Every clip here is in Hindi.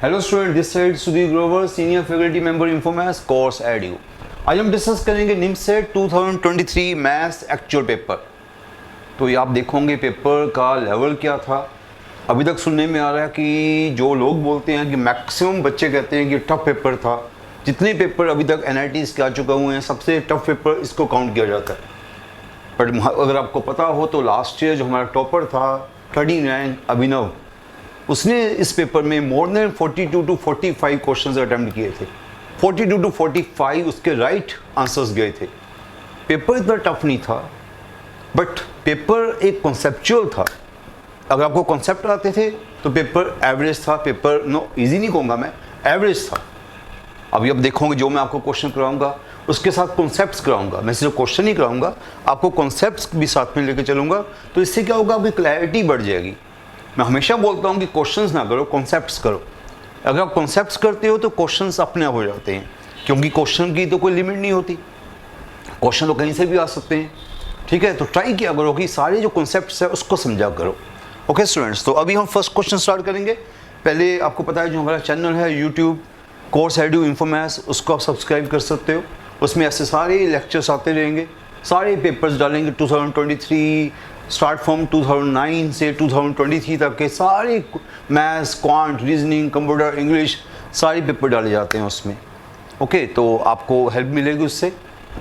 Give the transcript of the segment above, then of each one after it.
Hello student, this side Sudhir Grover, senior faculty member Infomaths course edu. आज हम डिस्कस करेंगे NIMCET 2023 maths actual paper. तो ये आप देखोगे पेपर का लेवल क्या था। अभी तक सुनने में आ रहा है कि जो लोग बोलते हैं कि मैक्सिमम बच्चे कहते हैं कि टफ पेपर था। जितने पेपर अभी तक NITs के आ चुके हुए हैं सबसे टफ पेपर इसको काउंट किया जाता है। बट अगर आपको पता हो तो लास्ट ईयर जो हमारा टॉपर था 13 रैंक अभिनव, उसने इस पेपर में more than 42 to 45 questions attempt किए थे। 42 to 45 उसके राइट आंसर्स गए थे। पेपर इतना टफ नहीं था, बट पेपर एक कॉन्सेप्चुअल था। अगर आपको कॉन्सेप्ट आते थे तो पेपर एवरेज था। पेपर नो इजी नहीं कहूँगा मैं, एवरेज था। अभी अब देखोगे जो मैं आपको क्वेश्चन कराऊंगा उसके साथ कॉन्सेप्ट्स कराऊंगा। मैं सिर्फ क्वेश्चन नहीं कराऊंगा, आपको कॉन्सेप्ट्स भी साथ में लेकर चलूंगा। तो इससे क्या होगा, आपकी क्लैरिटी बढ़ जाएगी। मैं हमेशा बोलता हूँ कि क्वेश्चंस ना करो, कॉन्सेप्ट्स करो। अगर आप कॉन्सेप्ट्स करते हो तो क्वेश्चंस अपने आप हो जाते हैं, क्योंकि क्वेश्चन की तो कोई लिमिट नहीं होती। क्वेश्चन तो कहीं से भी आ सकते हैं, ठीक है। तो ट्राई किया करो कि सारे जो कॉन्सेप्ट्स है उसको समझा करो। ओके स्टूडेंट्स, तो अभी हम फर्स्ट क्वेश्चन स्टार्ट करेंगे। पहले आपको पता है जो हमारा चैनल है यूट्यूब कोर्स एडू इन्फोमैथ्स, उसको आप सब्सक्राइब कर सकते हो। उसमें ऐसे सारे लेक्चर्स आते रहेंगे, सारे पेपर्स डालेंगे 2023 स्टार्ट फ्रॉम 2009 से 2023 तक के सारे maths, quant, reasoning, computer, English सारे पेपर डाले जाते हैं उसमें। ओके, तो आपको हेल्प मिलेगी उससे।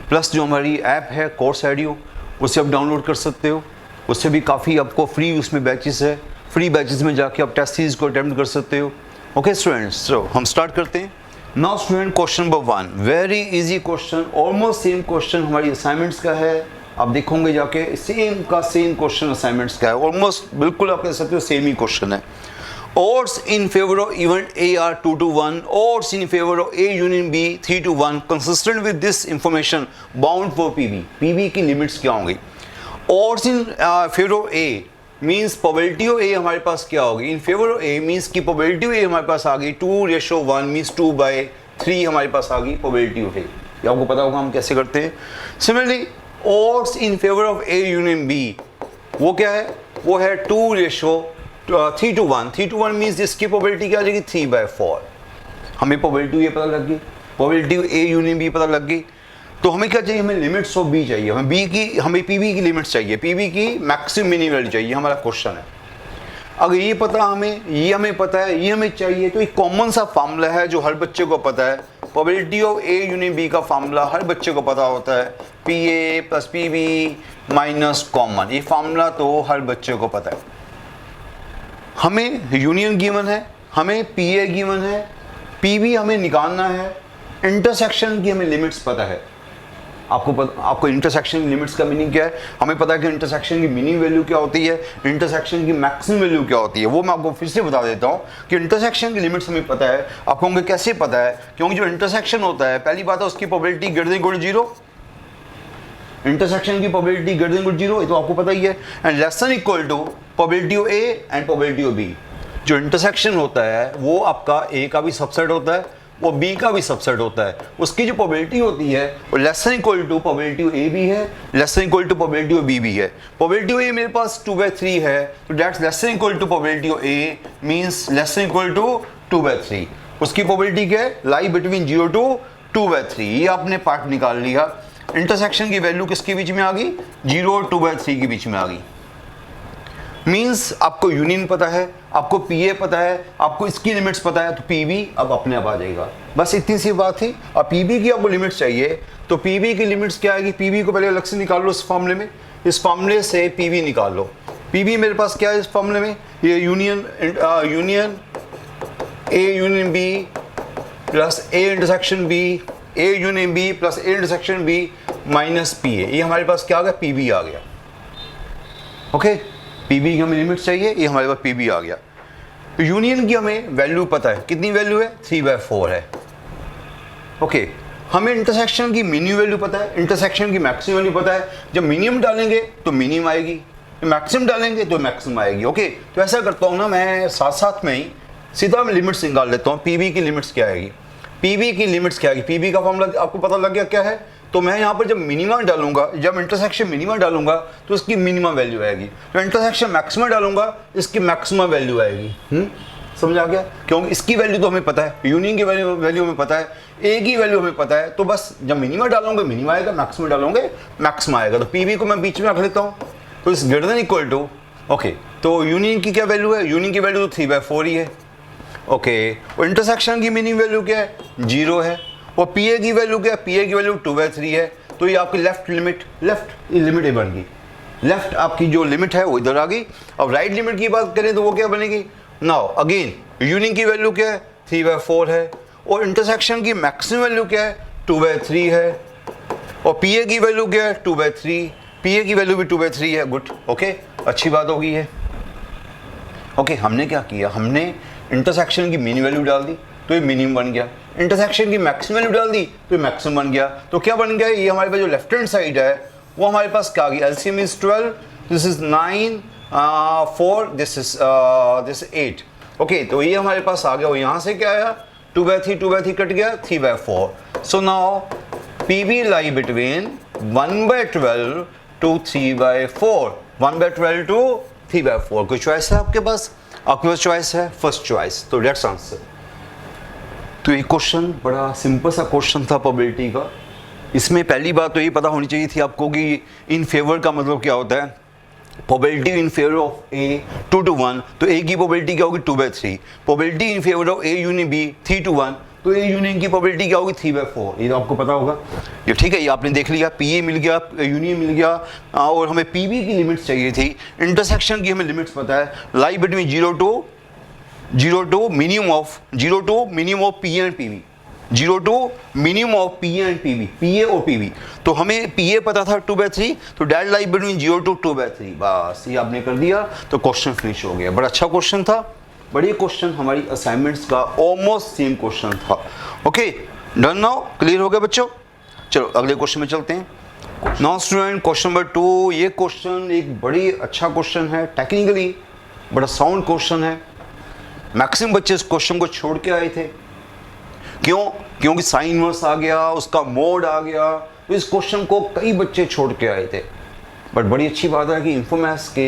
प्लस जो हमारी ऐप है कोर्स एडू, उसे आप डाउनलोड कर सकते हो। उससे भी काफ़ी आपको फ्री उसमें बैचेस है। फ्री बैचेस में जाके आप टेस्ट सीरीज को अटेम्प्ट कर सकते हो। ओके स्टूडेंट्स, तो हम स्टार्ट करते हैं। Now student, question number 1 very easy question, almost same question हमारी असाइनमेंट्स का है। आप देखोगे जाके सेम का सेम क्वेश्चन असाइनमेंट्स का है, ऑलमोस्ट बिल्कुल आप कह सकते हो सेम ही क्वेश्चन है। Odds in favor of event A are 2 to 1, odds in favor of A union B 3 to 1, consistent with this information bound for PB। PB की लिमिट्स क्या होंगी? Odds in favor of A means probability of A हमारे पास क्या होगी? इन फेवर ऑफ A मीन्स की प्रोबेबिलिटी ऑफ A हमारे पास आ गई 2:1 मीन्स 2/3 हमारे पास आ गई प्रोबेबिलिटी ऑफ A। ये आपको पता होगा हम कैसे करते हैं। Similarly odds in favor of A union B वो क्या है? वो है 2:3 to 1। 3 to 1 मीन्स इसकी प्रोबेबिलिटी क्या आ जाएगी? 3/4। हमें प्रोबेबिलिटी ये पता लग गई, प्रोबेबिलिटी A यूनियन B पता लग गई। तो हमें क्या चाहिए? हमें लिमिट्स ऑफ B चाहिए। हमें PB की लिमिट्स चाहिए, PB की मैक्सिमम मिनिमम वैल्यू चाहिए। हमारा क्वेश्चन है, अगर ये पता हमें पता है, ये हमें चाहिए, तो एक कॉमन सा फार्मूला है जो हर बच्चे को पता है। Probability of A union B का फार्मूला हर बच्चे को पता होता है, PA + PB माइनस कॉमन। ये फार्मूला तो हर बच्चे को पता है। हमें यूनियन गिवन है, हमें PA गिवन है, PB हमें निकालना है, इंटरसेक्शन की हमें लिमिट्स पता है। आपको इंटरसेक्शन की लिमिट्स का मीनिंग क्या है? हमें पता है कि इंटरसेक्शन की मिनिमम वैल्यू क्या होती है, इंटरसेक्शन की मैक्सिमम वैल्यू क्या होती है। वो मैं आपको फिर से बता देता हूँ कि इंटरसेक्शन की लिमिट्स हमें पता है। आपको हमें कैसे पता है? क्योंकि जो इंटरसेक्शन होता है, पहली बात है उसकी प्रोबेबिलिटी > 0। इंटरसेक्शन की प्रोबेबिलिटी > 0, ये तो आपको पता ही है। And less than equal to probability of A and probability of B। जो इंटरसेक्शन होता है वो आपका A का भी सबसेट होता है, वो B का भी सबसेट होता है। उसकी जो प्रोबेबिलिटी होती है वो less than equal to probability of A भी है, less than equal to probability of B भी है। प्रोबेबिलिटी ऑफ A मेरे पास 2/3 है, तो that's less than equal to probability of A means less than equal to 2/3। उसकी प्रोबेबिलिटी क्या है? Lie between 0 to 2/3। ये आपने पार्ट निकाल लिया। इंटरसेक्शन की वैल्यू किसके बीच में आ गई? 0 और 2/3 के बीच में आ गई। मीन्स आपको यूनियन पता है, आपको PA पता है, आपको इसकी लिमिट्स पता है, तो PB अब अपने आप आ जाएगा। बस इतनी सी बात थी। और PB की आपको लिमिट्स चाहिए, तो PB की लिमिट्स क्या आएगी? PB को पहले अलग से निकाल लो इस फॉर्मूले में। इस फॉर्मूले से PB निकाल लो। PB मेरे पास क्या है इस फॉर्मूले में? ये union A union B plus A intersection B, A union B plus A intersection B minus PA। ये हमारे पास क्या आ गया? PB आ गया। ओके, PB की हमें लिमिट चाहिए, ये हमारे पास PB आ गया। तो यूनियन की हमें वैल्यू पता है, कितनी वैल्यू है? 3/4 है। ओके, हमें इंटरसेक्शन की मिनिमम वैल्यू पता है, इंटरसेक्शन की मैक्सिमम वैल्यू पता है। जब मिनिमम डालेंगे तो मिनिमम आएगी, मैक्सिमम डालेंगे तो मैक्सिमम आएगी। ओके, तो ऐसा करता हूँ ना मैं, साथ साथ में ही सीधा मैं लिमिट्स निकाल लेता हूँ। PB की लिमिट्स क्या आएगी? PB की लिमिट्स क्या आएगी? PB का फॉर्मूला आपको पता लग गया क्या है? तो मैं यहाँ पर जब मिनिमम डालूंगा, जब इंटरसेक्शन मिनिमम डालूंगा तो इसकी मिनिमम वैल्यू आएगी। तो इंटरसेक्शन मैक्सिमम डालूंगा, इसकी मैक्सिमम वैल्यू आएगी। समझ आ गया? क्योंकि इसकी वैल्यू तो हमें पता है, यूनियन की वैल्यू हमें पता है, ए की वैल्यू हमें पता है, तो बस जब मिनिमम डालोगे मिनिमम आएगा, मैक्सिमम डालोगे मैक्सिमम आएगा। तो पीवी को मैं बीच में रख लेता हूँ, तो इस greater than equal to, okay, तो यूनियन की क्या वैल्यू है? यूनियन की वैल्यू तो 3/4 ही है, ओके। और इंटरसेक्शन की मिनिमम वैल्यू क्या है? 0 है। और पी ए की वैल्यू क्या है? पी ए की वैल्यू 2/3 है। तो ये आपकी लेफ्ट लिमिट ये बन गई, लेफ्ट आपकी जो लिमिट है वो इधर आ गई। अब राइट लिमिट की बात करें तो वो क्या बनेगी? नाउ अगेन यूनियन की वैल्यू क्या है? 3/4 है। और इंटरसेक्शन की मैक्सिमम वैल्यू क्या है? 2/3 है। और पी ए की वैल्यू क्या है? 2/3। पी ए की वैल्यू भी 2/3 है। गुड, ओके, अच्छी बात हो गई है। ओके, हमने क्या किया? हमने इंटरसेक्शन की मिनिमम वैल्यू डाल दी तो ये मिनिमम बन गया, इंटरसेक्शन की मैक्सिमम वैल्यू डाल दी तो ये मैक्सिमम बन गया। तो क्या बन गया? ये हमारे पास जो लेफ्ट हैंड साइड है वो हमारे पास क्या आ गई? LCM is 12, this is 9, 4, this is 8। Okay, तो ये हमारे पास आ गया। और यहाँ से क्या आया? 2/3 कट गया, 3/4। So now P B lie between 1/12 to 3/4, 1/12 to 3/4। कोई चॉइस है आपके पास? आपके पास चॉइस है फर्स्ट चॉइस, तो लेट्स आंसर। तो ये क्वेश्चन बड़ा सिंपल सा क्वेश्चन था प्रोबेबिलिटी का। इसमें पहली बात तो ये पता होनी चाहिए थी आपको कि इन फेवर का मतलब क्या होता है। Probability in favour of A 2 to 1, तो ए की प्रोबेबिलिटी क्या होगी? 2/3। Probability in favour of A union B 3 to 1, तो ए यूनियन की प्रोबेबिलिटी क्या होगी? 3/4। ये तो आपको पता होगा। ये ठीक है, ये आपने देख लिया, पी ए मिल गया, यूनियन मिल गया। और हमें पी बी की लिमिट्स चाहिए थी। इंटरसेक्शन की हमें लिमिट्स पता है, lie between 0 to minimum of P A and P B, 0 to minimum of P and P B, P A और पी बी। तो हमें पी ए पता था 2/3, तो डेट लाई बिटवीन 0 to 2/3, बस ये आपने कर दिया तो क्वेश्चन फिनिश हो गया। बड़ा अच्छा क्वेश्चन था, बढ़िया क्वेश्चन, हमारी असाइनमेंट्स का ऑलमोस्ट सेम क्वेश्चन था। ओके, डन नाउ, क्लियर हो गया बच्चों? चलो अगले क्वेश्चन में चलते हैं। Now student, question number 2। ये क्वेश्चन एक बड़ी अच्छा क्वेश्चन है, टेक्निकली बड़ा साउंड क्वेश्चन है। मैक्सिमम बच्चे इस क्वेश्चन को छोड़ के आए थे। क्यों? क्योंकि साइन इनवर्स आ गया, उसका मोड आ गया, तो इस क्वेश्चन को कई बच्चे छोड़ के आए थे। बट बड़ी अच्छी बात है कि इन्फोमैथ्स के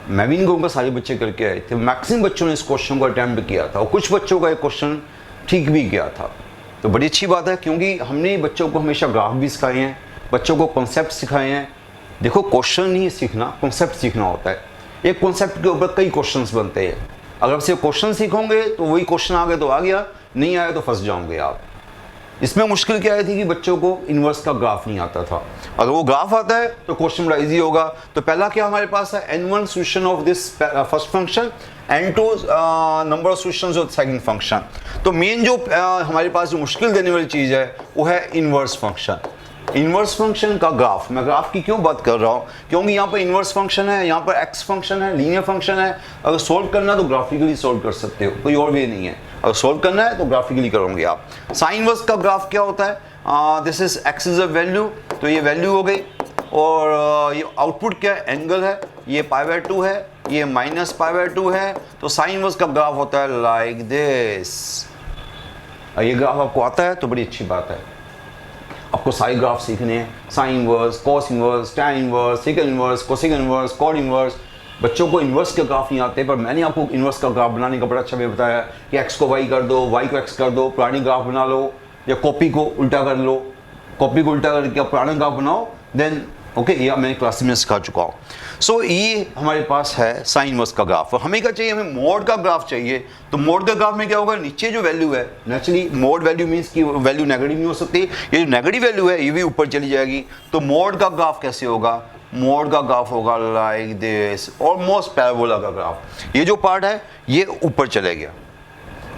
मैं भी नहीं कहूँगा सारे बच्चे करके आए थे, मैक्सिमम बच्चों ने इस क्वेश्चन को अटैम्प्ट किया था और कुछ बच्चों का ये क्वेश्चन ठीक भी गया था। तो बड़ी अच्छी बात है, क्योंकि हमने बच्चों को हमेशा ग्राफ भी सिखाए हैं, बच्चों को कॉन्सेप्ट सिखाए हैं। देखो, क्वेश्चन नहीं सीखना, कॉन्सेप्ट सीखना होता है। एक कॉन्सेप्ट के ऊपर कई क्वेश्चंस बनते हैं। अगर सिर्फ क्वेश्चन सीखोगे तो वही क्वेश्चन आ गए तो आ गया, नहीं आया तो फंस जाओगे आप। इसमें मुश्किल क्या आई थी कि बच्चों को इन्वर्स का ग्राफ नहीं आता था। अगर वो ग्राफ आता है तो क्वेश्चन बड़ा इजी होगा। तो पहला क्या हमारे पास है? n1 solution of this first function, n2 number of solutions of second function. तो मेन जो हमारे पास जो मुश्किल देने वाली चीज़ है वो है इन्वर्स फंक्शन। इन्वर्स फंक्शन का ग्राफ, मैं ग्राफ की क्यों बात कर रहा हूँ? क्योंकि यहाँ पर इन्वर्स फंक्शन है, यहाँ पर एक्स फंक्शन है, लीनियर फंक्शन है। अगर सोल्व करना तो ग्राफिकली सोल्व कर सकते हो, कोई और वे नहीं है। अगर सोल्व करना है तो ग्राफिकली करोगे आप। साइन इनवर्स का ग्राफ क्या होता है? This is x is a value, तो ये वैल्यू हो गई। और ये आउटपुट क्या है? एंगल है। ये π/2 है, ये -π/2 है। तो साइन इनवर्स का ग्राफ होता है लाइक दिस। ये ग्राफ आपको आता है तो बड़ी अच्छी बात है। आपको सारे ग्राफ सीखने हैं, sine inverse, cos inverse, tan inverse, second inverse, cosecant inverse, cot inverse. बच्चों को इन्वर्स के ग्राफ नहीं आते, पर मैंने आपको इन्वर्स का ग्राफ बनाने का बड़ा अच्छा वे बताया कि एक्स को वाई कर दो, वाई को एक्स कर दो, पुरानी ग्राफ बना लो, या कॉपी को उल्टा कर लो, कॉपी को उल्टा करके पुराना ग्राफ बनाओ, देन ओके, ये मैंने क्लास में सिखा चुका हूँ। सो ये हमारे पास है साइन इनवर्स का ग्राफ। और हमें क्या चाहिए? हमें मोड का ग्राफ चाहिए। तो मोड का ग्राफ में क्या होगा? नीचे जो वैल्यू है, नेचुरली मोड वैल्यू मीन्स की वैल्यू नेगेटिव नहीं हो सकती, ये जो नेगेटिव वैल्यू है ये भी ऊपर चली जाएगी। तो मोड का ग्राफ कैसे होगा? मोड का ग्राफ होगा लाइक दिस, ऑलमोस्ट पैराबोला का ग्राफ। ये जो पार्ट है ये ऊपर चले गया।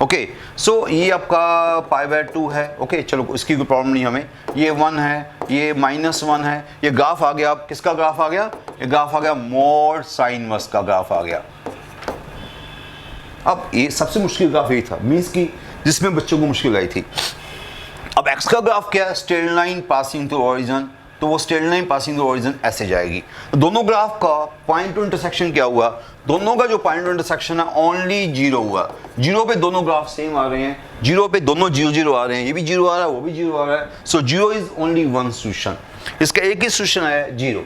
ओके, सो ये आपका π/2 है। ओके, चलो इसकी कोई प्रॉब्लम नहीं हमें। ये 1 है, ये -1 है। ये ग्राफ आ गया, किसका ग्राफ आ गया? ये ग्राफ आ गया मोड साइन इनवर्स का ग्राफ आ गया। अब ये सबसे मुश्किल ग्राफ यही था, मीन्स की जिसमें बच्चों को मुश्किल आई थी। अब एक्स का ग्राफ क्या है? Straight line passing through origin. तो वो straight line passing through origin ऐसे जाएगी। तो दोनों ग्राफ का पॉइंट टू इंटरसेक्शन क्या हुआ? दोनों का जो पॉइंट टू इंटरसेक्शन है ओनली 0 हुआ। 0 पे दोनों ग्राफ सेम आ रहे हैं, 0 पे दोनों 0 0 आ रहे हैं, ये भी 0 आ रहा है, वो भी 0 आ रहा है। सो 0 इज ओनली वन सॉल्यूशन। इसका एक ही सॉल्यूशन है 0।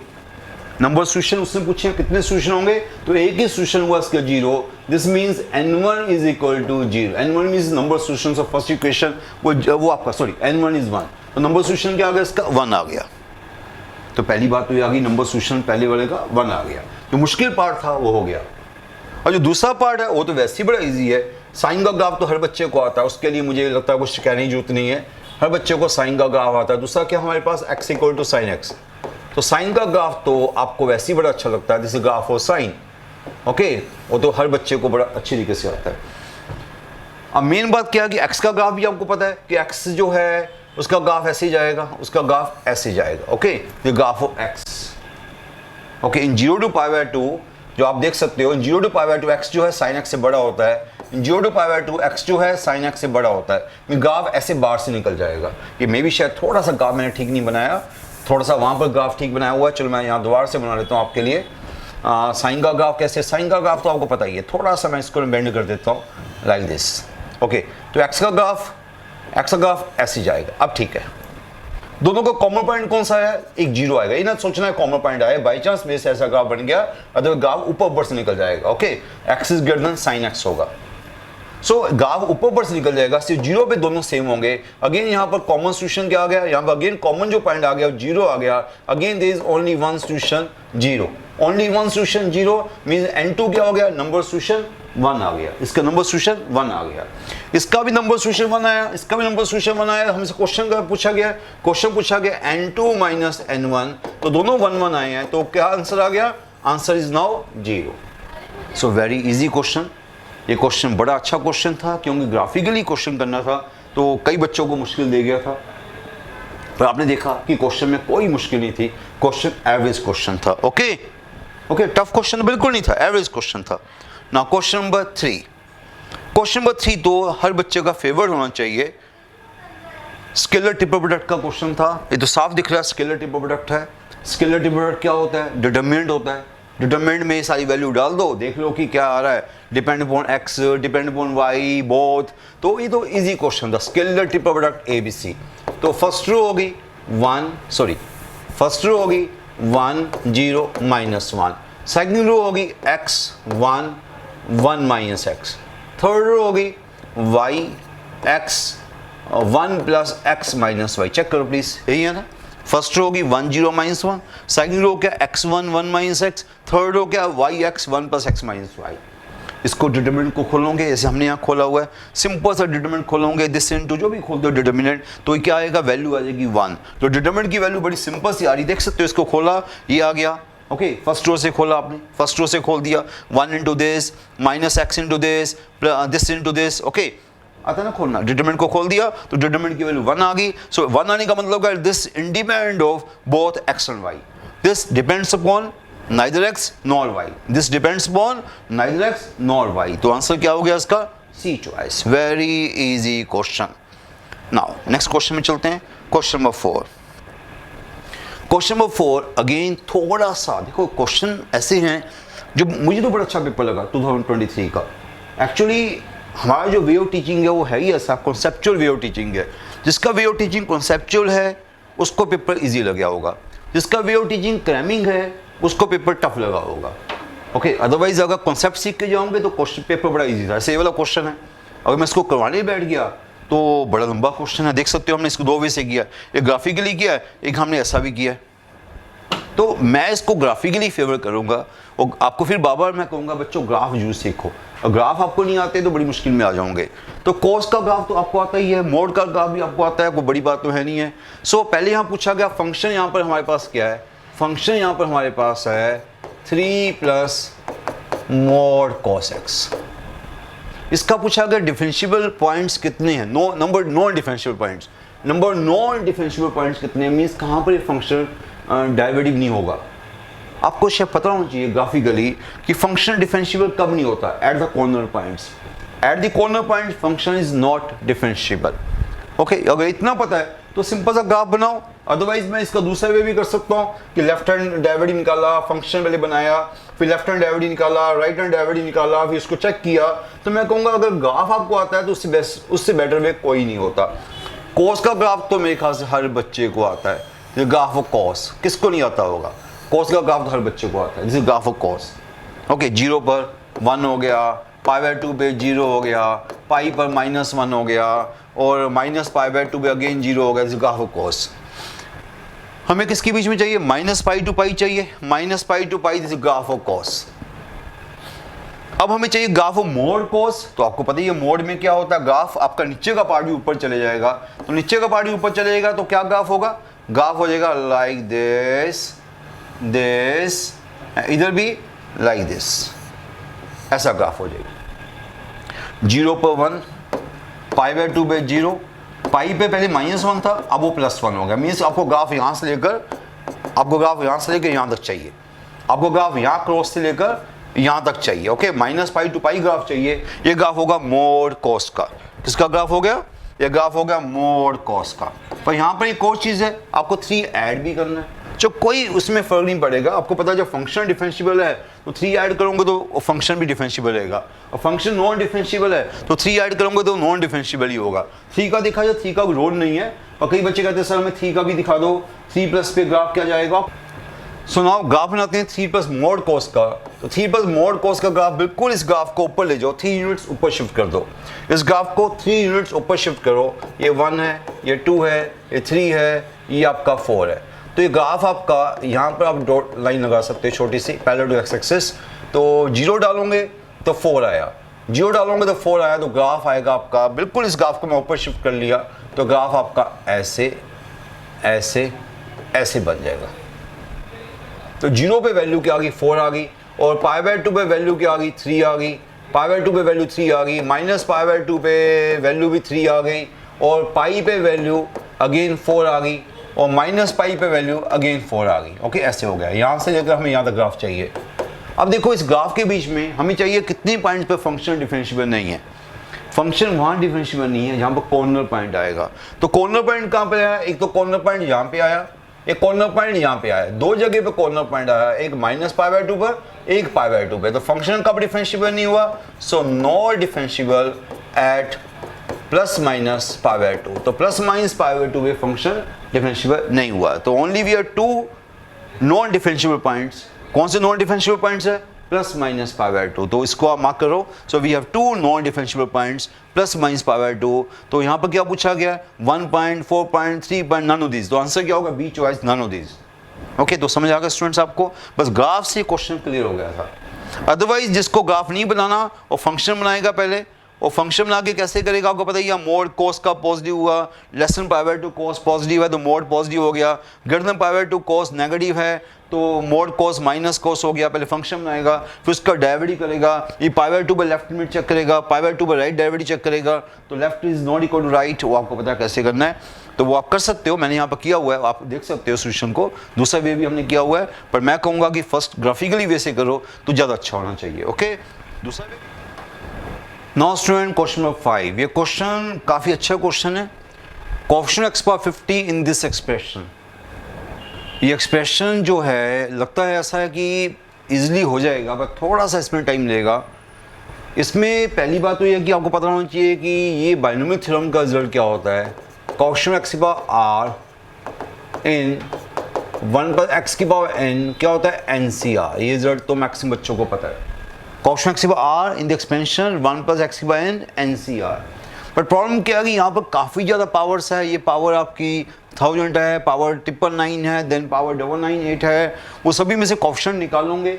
नंबर सॉल्यूशन उसने पूछे हैं कितने सॉल्यूशन होंगे, तो एक ही सॉल्यूशन हुआ इसका 0। This means n1 is equal to 0। n1 means number solutions of first equation, वो आपका सॉरी n1 इज 1, तो नंबर सॉल्यूशन क्या आ गया इसका 1 आ गया। तो पहली बात तो ये आ गई, नंबर सॉल्यूशन पहले वाले का 1 आ गया। जो मुश्किल पार्ट था वो हो गया। और जो दूसरा पार्ट है वो तो वैसे ही बड़ा इजी है। साइन का ग्राफ तो हर बच्चे को आता है, उसके लिए मुझे लगता है कुछ कहने की जरूरत नहीं है, हर बच्चे को साइन का ग्राफ आता है। दूसरा क्या हमारे पास x equal to sine x, तो साइन का ग्राफ तो आपको वैसे ही बड़ा अच्छा लगता है, this is graph of sine. Okay, वो तो हर बच्चे को बड़ा अच्छी तरीके से आता है। अब मेन बात क्या है कि x का ग्राफ भी आपको पता है कि x जो है उसका ग्राफ ऐसे ही जाएगा, उसका ग्राफ ऐसे जाएगा। Okay, the graph of x। Okay, in 0 to pi by 2 जो आप देख सकते हो, 0 टू पाई बाय 2 x जो है साइन x से बड़ा होता है, 0 टू पाई बाय 2 x जो है साइन x से बड़ा होता है। ग्राफ ऐसे बाहर से निकल जाएगा। ये मे भी शायद थोड़ा सा ग्राफ मैंने ठीक नहीं बनाया, थोड़ा सा वहाँ पर ग्राफ ठीक बनाया हुआ है। चलो मैं यहाँ दोबारा से बना लेता हूँ आपके लिए। साइन का ग्राफ कैसे, साइन का ग्राफ तो आपको पता ही है, थोड़ा सा मैं इसको बेंड कर देता हूँ लाइक दिस। ओके, तो x का ग्राफ ऐसे जाएगा। अब ठीक है, दोनों का कॉमन पॉइंट कौन सा है, एक 0 आएगा। ये ना सोचना है कॉमन पॉइंट आए, बाई चांस मेरे से ऐसा ग्राफ बन गया, अदर ग्राफ ऊपर से निकल जाएगा। Okay, x is greater than sine x होगा। सो ग्राफ ऊपर से निकल जाएगा, सिर्फ 0 पे दोनों सेम होंगे। अगेन यहाँ पर कॉमन सॉल्यूशन क्या आ गया, यहाँ पर अगेन कॉमन जो पॉइंट आ गया 0 आ गया। Again there is only one solution 0, only one solution 0 means n2 क्या हो गया, नंबर सॉल्यूशन 1 आ गया। इसका नंबर सॉल्यूशन 1 आ गया, इसका भी नंबर सॉल्यूशन 1 आया, इसका भी नंबर सॉल्यूशन 1 आया। हमसे क्वेश्चन पूछा गया n2 माइनस n1, तो दोनों 1 1 आए हैं, तो क्या आंसर आ गया, answer is now 0। So very easy question. ये क्वेश्चन बड़ा अच्छा क्वेश्चन था क्योंकि ग्राफिकली क्वेश्चन करना था, तो कई बच्चों को मुश्किल दे गया था, पर आपने देखा कि क्वेश्चन में कोई मुश्किल नहीं थी, क्वेश्चन एवरेज क्वेश्चन था। ओके, टफ क्वेश्चन बिल्कुल नहीं था, एवरेज क्वेश्चन था। ना क्वेश्चन नंबर 3 तो हर बच्चे का फेवरेट होना चाहिए। स्केलर ट्रिपल प्रोडक्ट का क्वेश्चन था, ये तो साफ दिख रहा है स्केलर ट्रिपल प्रोडक्ट है। स्केलर ट्रिपल प्रोडक्ट क्या होता है, डिटरमिनेंट होता है। डिटरमिनेंट में सारी वैल्यू डाल दो, देख लो कि क्या आ रहा है, depend upon x, depend upon y, both. तो ये तो इजी क्वेश्चन था, स्केलर ट्रिपल प्रोडक्ट ABC। तो फर्स्ट रो होगी 1 0 -1, सेकंड रो होगी x 1 1 minus x, third row होगी y x 1 plus x minus y. Check करो प्लीज, यही है ना। फर्स्ट रो होगी 1 0 -1, सेकंड रो क्या x1 1 minus x, third row क्या yx 1 plus x minus y. इसको डिटरमिनेंट को खोलोगे, जैसे हमने यहाँ खोला हुआ है, सिंपल सा डिटरमिनेंट खोलोगे, दिस इनटू जो भी खोल दो डिटरमिनेंट, तो क्या आएगा, वैल्यू आ जाएगी 1। तो डिटरमिनेंट की वैल्यू बड़ी सिंपल सी आ रही, देख सकते हो। इसको खोला, ये आ गया। ओके, फर्स्ट रो से खोला आपने, फर्स्ट रो से खोल दिया, 1 into this minus x into this into this. Okay, आता ना खोलना, डिटरमिनेंट को खोल दिया तो डिटरमिनेंट की वैल्यू 1 आ गई। सो 1 आने का मतलब है this independent of both x and y, this depends upon neither x nor y, this depends upon neither x nor y। तो आंसर क्या हो गया इसका, C choice. Very easy question. Now next question में चलते हैं, question number 4। Question number 4 again थोड़ा सा देखो, क्वेश्चन ऐसे हैं जो मुझे तो बड़ा अच्छा पेपर लगा 2023 का। एक्चुअली हमारा जो वे ऑफ टीचिंग है वो है ही ऐसा, कॉन्सेप्चुअल वे ऑफ टीचिंग है। जिसका वे ऑफ टीचिंग कॉन्सेप्चुअल है उसको पेपर इजी लगा होगा, जिसका वे ऑफ टीचिंग क्रैमिंग है उसको पेपर टफ लगा होगा। ओके, अदरवाइज अगर कॉन्सेप्ट सीख के जाओगे तो क्वेश्चन पेपर बड़ा इजी था। ऐसे ये वाला क्वेश्चन है, अगर मैं इसको करवाने बैठ गया तो बड़ा लंबा क्वेश्चन है। देख सकते हो हमने इसको 2 वे से किया, एक ग्राफिकली किया है, एक हमने ऐसा भी किया है। तो मैं इसको ग्राफिकली फेवर करूंगा, और आपको फिर बार मैं कहूँगा बच्चों ग्राफ जरूर सीखो। और ग्राफ आपको नहीं आते तो बड़ी मुश्किल में आ जाओगे। तो कॉस का ग्राफ तो आपको आता ही है, मोड का ग्राफ भी आपको आता है, कोई बड़ी बात तो है नहीं है। सो पहले यहाँ पूछा गया फंक्शन, यहाँ पर हमारे पास क्या है, फंक्शन यहाँ पर हमारे पास है 3 प्लस मोड कॉस एक्स। इसका पूछा गया डिफरेंशिएबल पॉइंट्स कितने हैं, number non differentiable points, number non differentiable points कितने हैं, मीन्स कहाँ पर ये फंक्शन डाइवेटिव नहीं होगा। आपको शायद पता होना चाहिए ग्राफिकली कि फंक्शन डिफरेंशिएबल कब नहीं होता, at the corner points. At the corner point function is not differentiable. Okay, अगर इतना पता है तो सिंपल सा ग्राफ बनाओ। अदरवाइज मैं इसका दूसरा वे भी कर सकता हूँ कि लेफ्ट हैंड डेरिवेटिव निकाला, फंक्शन पहले बनाया, फिर लेफ्ट हैंड डेरिवेटिव निकाला, राइट हैंड डेरिवेटिव निकाला, फिर इसको चेक किया। तो मैं कहूँगा अगर ग्राफ आपको आता है तो उससे बेटर वे कोई नहीं होता। कॉस का ग्राफ तो मेरे ख्याल से हर बच्चे को आता है, ग्राफ ऑफ कॉस किसको नहीं आता होगा। कॉस का ग्राफ तो हर बच्चे को आता है, this is graph of cos. Okay, 0 पर 1 हो गया, π/2 पे 0 हो गया, पाई पर -1 हो गया, और -π/2 पे अगेन 0 हो गया, this is graph of cos. हमें किसके बीच में चाहिए? -π to π चाहिए, -π to π, this is graph of cos. अब हमें चाहिए ग्राफ ऑफ मोड कॉस। तो आपको पता ही है मोड में क्या होता है, ग्राफ आपका नीचे का पार्ट भी ऊपर चले जाएगा, तो नीचे का पार्ट भी ऊपर चले जाएगा तो क्या ग्राफ होगा? ग्राफ हो जाएगा लाइक दिस, दिस, इधर भी लाइक दिस, ऐसा ग्राफ हो जाएगा। 0 पर 1, π/2 पे 0, पाई पे पहले -1 था, अब वो +1 हो गया। मीन्स आपको ग्राफ यहाँ से लेकर यहाँ तक चाहिए, आपको ग्राफ यहाँ क्रॉस से लेकर यहाँ तक चाहिए। ओके, -π to π ग्राफ चाहिए। ये ग्राफ होगा मोड कॉस का। किसका ग्राफ हो गया? ये ग्राफ हो गया मोड कॉस का। पर यहाँ पर एक और चीज़ है, आपको 3 ऐड भी करना है, जो कोई उसमें फ़र्क नहीं पड़ेगा। आपको पता है जब फंक्शन डिफरेंशिएबल है तो 3 ऐड करोगे तो फंक्शन भी डिफरेंशिएबल रहेगा, और फंक्शन नॉन डिफरेंशिएबल है तो 3 ऐड करोगे तो नॉन डिफरेंशिएबल ही होगा। 3 का दिखा जाए, 3 का रोल नहीं है, और कई बच्चे कहते हैं सर हमें 3 का भी दिखा दो, 3+ पे ग्राफ क्या जाएगा? सो नाउ ग्राफ बनाते हैं 3+ मोड कॉस का। तो 3+ मोड कॉस का ग्राफ बिल्कुल इस ग्राफ को ऊपर ले जाओ, 3 यूनिट्स ऊपर शिफ्ट कर दो। इस ग्राफ को 3 यूनिट्स ऊपर शिफ्ट करो। ये 1 है, ये 2 है, ये 3 है, ये आपका 4 है। तो ये ग्राफ आपका, यहाँ पर आप डॉट लाइन लगा सकते हैं छोटी सी, पैरेलल टू एक्स एक्सिस। तो 0 डालोगे तो 4 आया, 0 डालोगे तो 4 आया, तो ग्राफ आएगा आपका बिल्कुल, इस ग्राफ को मैं ऊपर शिफ्ट कर लिया तो ग्राफ आपका ऐसे ऐसे ऐसे बन जाएगा। तो 0 पे वैल्यू क्या आ गई? 4 आ गई, और π/2 पे वैल्यू क्या आ गई? 3 आ गई, π/2 पे वैल्यू 3 आ गई, -π/2 पे वैल्यू भी 3 आ गई, और पाई पे वैल्यू अगेन 4 आ गई, और -π पे वैल्यू अगेन 4 आ गई। ओके, ऐसे हो गया। यहाँ से लेकर हमें यहाँ तक ग्राफ चाहिए। अब देखो इस ग्राफ के बीच में हमें चाहिए कितने पॉइंट्स पे फंक्शन डिफरेंशिएबल नहीं है। फंक्शन वहाँ डिफरेंशिएबल नहीं है जहाँ पर कॉर्नर पॉइंट आएगा। तो कॉर्नर पॉइंट कहाँ पे आया? एक तो कॉर्नर पॉइंट यहाँ पे आया, एक कॉर्नर पॉइंट यहाँ पे आया, 2 जगह पे कॉर्नर पॉइंट आया, एक -π/2 पर, एक π/2 पे। तो फंक्शन कब डिफरेंशिएबल नहीं हुआ? So not differentiable at ±π/2। तो ±π/2 पे फंक्शन डिफरेंशिएबल नहीं हुआ। तो only we are 2 non differentiable points. कौन से नॉन डिफरेंशिएबल पॉइंट्स है? ±π/2। तो इसको आप मार्क करो। So we have 2 non differentiable points ±π/2। तो यहाँ पर क्या पूछा गया? 1 point, 4 point, 3 point, none of these. तो आंसर क्या होगा? B choice, none of these. Okay, तो समझ आ गया स्टूडेंट्स आपको? बस ग्राफ से क्वेश्चन क्लियर हो गया था। अदरवाइज जिसको ग्राफ नहीं बनाना और फंक्शन बनाएगा पहले, और फंक्शन बना के कैसे करेगा आपको पता ही है। मोड कॉस का पॉजिटिव हुआ, लेसन π/2 कॉस पॉजिटिव है तो मोड पॉजिटिव हो गया, ग्रेटर देन π/2 कॉस नेगेटिव है तो मोड कॉस माइनस कॉस हो गया। पहले फंक्शन बनाएगा, फिर उसका डेरिवेटिव करेगा। ये π/2 पर लेफ्ट लिमिट चेक करेगा, π/2 पर राइट डेरिवेटिव चेक करेगा। तो left is not equal to right, वो आपको पता है कैसे करना है। तो वो आप कर सकते हो, मैंने यहाँ पर किया हुआ है, आप देख सकते हो सोल्यूशन को। दूसरा वे भी हमने किया हुआ है, पर मैं कहूँगा कि फर्स्ट ग्राफिकली वे से करो तो ज़्यादा अच्छा होना चाहिए। ओके, दूसरा way. Now student, question number 5। ये क्वेश्चन काफ़ी अच्छा क्वेश्चन है। Coefficient x power 50 in this expression. ये एक्सप्रेशन जो है लगता है ऐसा है कि इजीली हो जाएगा, पर थोड़ा सा इसमें टाइम लगेगा। इसमें पहली बात तो ये है कि आपको पता होना चाहिए कि ये बाइनोमियल थ्योरम का रिजल्ट क्या होता है। कोएफिशिएंट x पावर r इन 1 + x की पावर n क्या होता है? NCR। ये रिजल्ट तो मैक्सिमम बच्चों को पता है। Coefficient x power r in the expansion 1 + x की पावर n NCR। पर प्रॉब्लम क्या है कि यहाँ पर काफ़ी ज़्यादा पावर्स है। ये पावर आपकी 1000 है, पावर 999 है, देन पावर 998 है। वो सभी में से कोएफिशिएंट निकालोगे,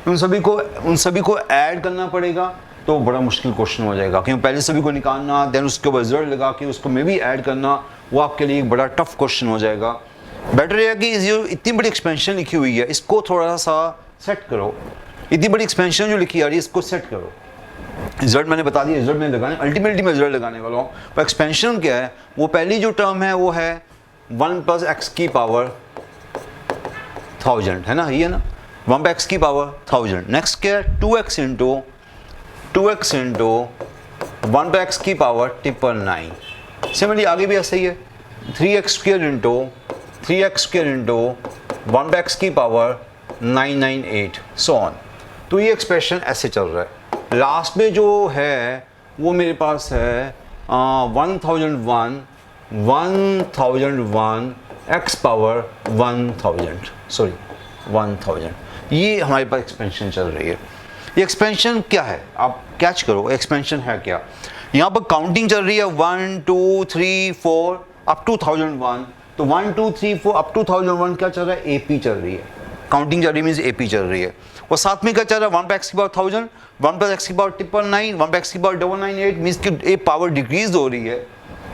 उन सभी को ऐड करना पड़ेगा, तो बड़ा मुश्किल क्वेश्चन हो जाएगा। क्योंकि पहले सभी को निकालना, देन उसके ऊपर रिजल्ट लगा के उसको में भी ऐड करना, वो आपके लिए एक बड़ा टफ क्वेश्चन हो जाएगा। बेटर है कि जो इतनी बड़ी एक्सपेंशन लिखी हुई है इसको थोड़ा सा सेट करो। इतनी बड़ी एक्सपेंशन जो लिखी आ रही है इसको सेट करो। रिजल्ट मैंने बता दिया, रिजल्ट में लगाने, अल्टीमेटली मैं रिजल्ट लगाने वाला हूँ। पर एक्सपेंशन क्या है? वो पहली जो टर्म है वो है 1 + x की पावर 1000, है ना, ये ना 1 + x की पावर 1000। नेक्स्ट क्या है? 2x इंटू 1 + x की पावर 999। सिमिलरली आगे भी ऐसा ही है, 3x² इंटू 1 + x की पावर 998 सो ऑन। तो ये एक्सप्रेशन ऐसे चल रहा है। लास्ट में जो है वो मेरे पास है 1001 x पावर 1000, सॉरी 1000। ये हमारे पास एक्सपेंशन चल रही है। ये एक्सपेंशन क्या है, आप कैच करो, एक्सपेंशन है क्या। यहाँ पर काउंटिंग चल रही है 1 2 3 4 अप टू 1001। तो 1 2 3 4 अप टू 1001 क्या चल रहा है, एपी चल रही है, काउंटिंग चल रही है, मीन्स एपी चल रही है। और साथ में क्या चल रहा है, 1 पे x की पावर 1000, 1 प्लस x की पावर 999, 1 पे x की पावर 998, मीन्स कि ये पावर डिक्रीज हो रही है,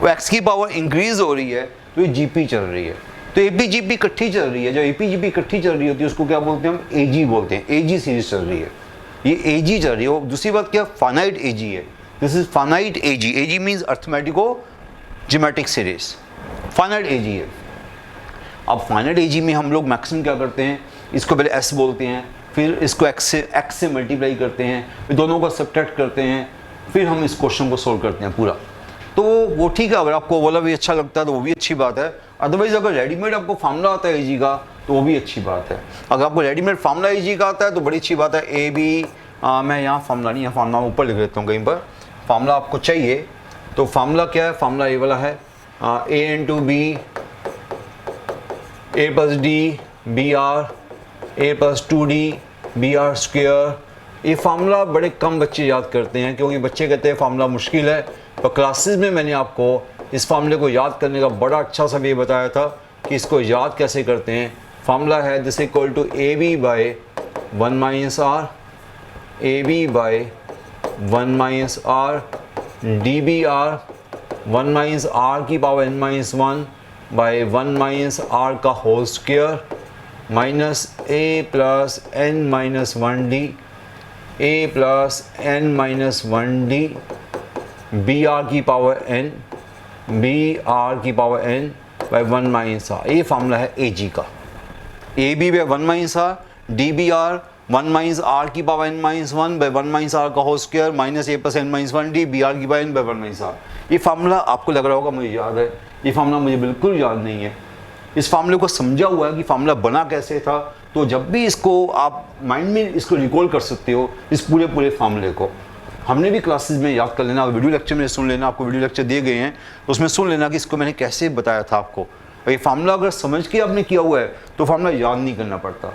वो x की पावर इंक्रीज हो रही है, तो ये जीपी चल रही है। तो एपी जीपी इकट्ठी चल रही है, जो एपी जीपी इकट्ठी चल रही होती है उसको क्या बोलते हैं हम, एजी बोलते हैं। एजी सीरीज चल रही है, ये एजी चल रही है। दूसरी बात क्या, फाइनाइट एजी है, this is finite AG. AG means arithmetico geometric series, finite AG है। अब फाइनाइट एजी में हम लोग मैक्सिमम क्या करते हैं, इसको पहले एस बोलते हैं, फिर इसको एक्स से मल्टीप्लाई करते हैं, फिर दोनों को सब्ट्रैक्ट करते हैं, फिर हम इस क्वेश्चन को सोल्व करते हैं पूरा। तो वो ठीक है, अगर आपको वाला भी अच्छा लगता है तो वो भी अच्छी बात है। अदरवाइज अगर रेडीमेड आपको फार्मूला आता है एजी का तो वो भी अच्छी बात है। अगर आपको रेडीमेड फार्मूला एजी का आता है तो बड़ी अच्छी बात है। ए बी, मैं यहाँ फार्मूला नहीं, यहाँ फार्मूला ऊपर लिख देता हूँ कहीं पर। फार्मूला आपको चाहिए तो फार्मूला क्या है, फार्मूला ये वाला है, a into b a plus d B r a plus 2d b r square. ये फार्मूला बड़े कम बच्चे याद करते हैं, क्योंकि बच्चे कहते हैं फार्मूला मुश्किल है। तो क्लासेस में मैंने आपको इस फार्मूले को याद करने का बड़ा अच्छा सा वे बताया था कि इसको याद कैसे करते हैं। फार्मूला है this equal to a b by 1 minus r, a b by 1 minus r, d B r 1 minus r की power n minus 1 by 1 minus r का whole square minus a plus n minus 1 d, a plus n minus 1 d, B r की पावर एन, बी आर की power n by 1 minus r. ये फार्मूला है ए जी का। ए b by 1 minus r, d B r 1 minus r की power n minus 1 by 1 minus r का whole square minus a plus n minus 1 d, B r की power n by 1 minus r. ये फार्मूला आपको लग रहा होगा मुझे याद है, ये फार्मूला मुझे बिल्कुल याद नहीं है। इस फार्मूले को समझा हुआ है कि फार्मूला बना कैसे था, तो जब भी इसको आप माइंड में इसको रिकॉल कर सकते हो, इस पूरे फार्मूले को। हमने भी क्लासेस में याद कर लेना, वीडियो लेक्चर में सुन लेना, आपको वीडियो लेक्चर दिए गए हैं उसमें सुन लेना कि इसको मैंने कैसे बताया था आपको। और ये फार्मूला अगर समझ के आपने किया हुआ है तो फार्मूला याद नहीं करना पड़ता।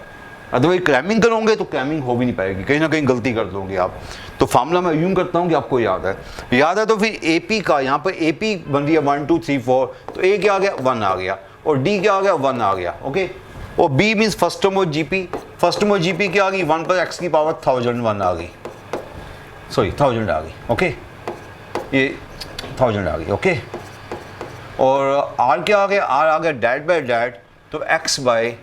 अदरवाइज क्रैमिंग करोगे तो क्रैमिंग हो भी नहीं पाएगी, कहीं ना कहीं गलती कर दोगे आप। तो फार्मूला मैं यूँ करता हूँ कि आपको याद है तो फिर ए पी का, यहाँ पर ए पी बन रही है 1 2 3 4, तो ए क्या आ गया 1 आ गया, और डी क्या आ गया 1 आ गया, ओके। और B means first term of GP, first term of GP क्या आ गई 1 प्लस एक्स की पावर 1001 आ गई, सॉरी 1000 आ गई, ओके, ये 1000 आ गई, ओके। और आर क्या आ गया, आर आ गया डैट बाय डैट, तो एक्स बाय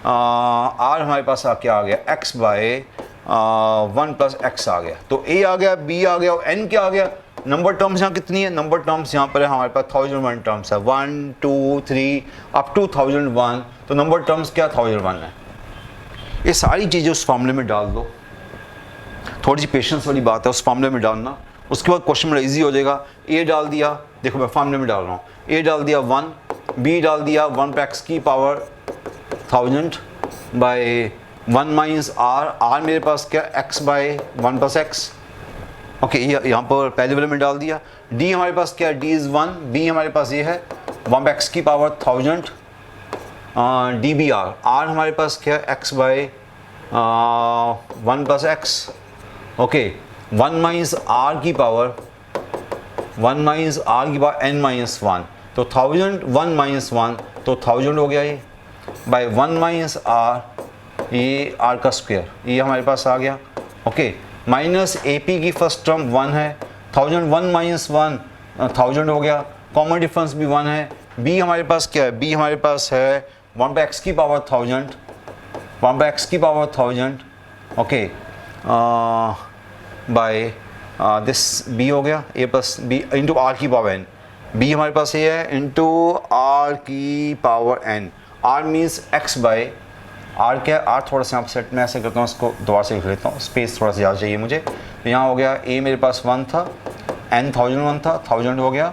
आर हमारे पास क्या आ गया, एक्स बाय 1 प्लस एक्स आ गया। तो ए आ गया, बी आ गया, और एन क्या आ गया, नंबर टर्म्स यहाँ कितनी है, नंबर टर्म्स यहाँ पर है हमारे पास 1001 टर्म्स है, 1 2 3 अप टू 1001, तो नंबर टर्म्स क्या 1001 है। ये सारी चीज़ें उस फार्मूले में डाल दो, थोड़ी सी पेशेंस वाली बात है उस फार्मूले में डालना, उसके बाद क्वेश्चन बड़ा ईजी हो जाएगा। ए डाल दिया, देखो मैं फार्मूले में डाल रहा हूँ, ए डाल दिया 1, बी डाल दिया 1 पे एक्स की power 1000 by 1 minus r, r मेरे पास क्या x by 1 plus x, okay, यहाँ पर पहले वाले में डाल दिया। डी हमारे पास क्या है, डी इज़ 1, बी हमारे पास ये है 1 पे एक्स की power 1000 D B r, r हमारे पास क्या है x by 1 plus x, okay, 1 minus r की पावर 1 माइनस आर की पावर एन माइनस 1, तो 1000 1 माइनस 1 तो 1000 हो गया ये, बाय 1 माइनस आर, ये आर का स्क्वायर, ये हमारे पास आ गया, ओके, माइनस ए पी की फर्स्ट टर्म 1 है, 1000 1 माइनस 1 1000 हो गया, कॉमन डिफरेंस भी 1 है। बी हमारे पास क्या है, बी हमारे पास है 1 पे एक्स की पावर 1000, 1 पे एक्स की power 1000, okay, by this B हो गया A plus B into r की पावर एन, बी हमारे पास ये है इंटू आर की power n, r means x by r क्या है, आर थोड़ा सा यहाँ सेट में ऐसे करता हूँ, इसको दोबारा से लिख लेता हूँ, स्पेस थोड़ा सा ज़्यादा चाहिए मुझे। तो यहाँ हो गया ए मेरे पास 1 था, एन 1001 था, 1000 हो गया,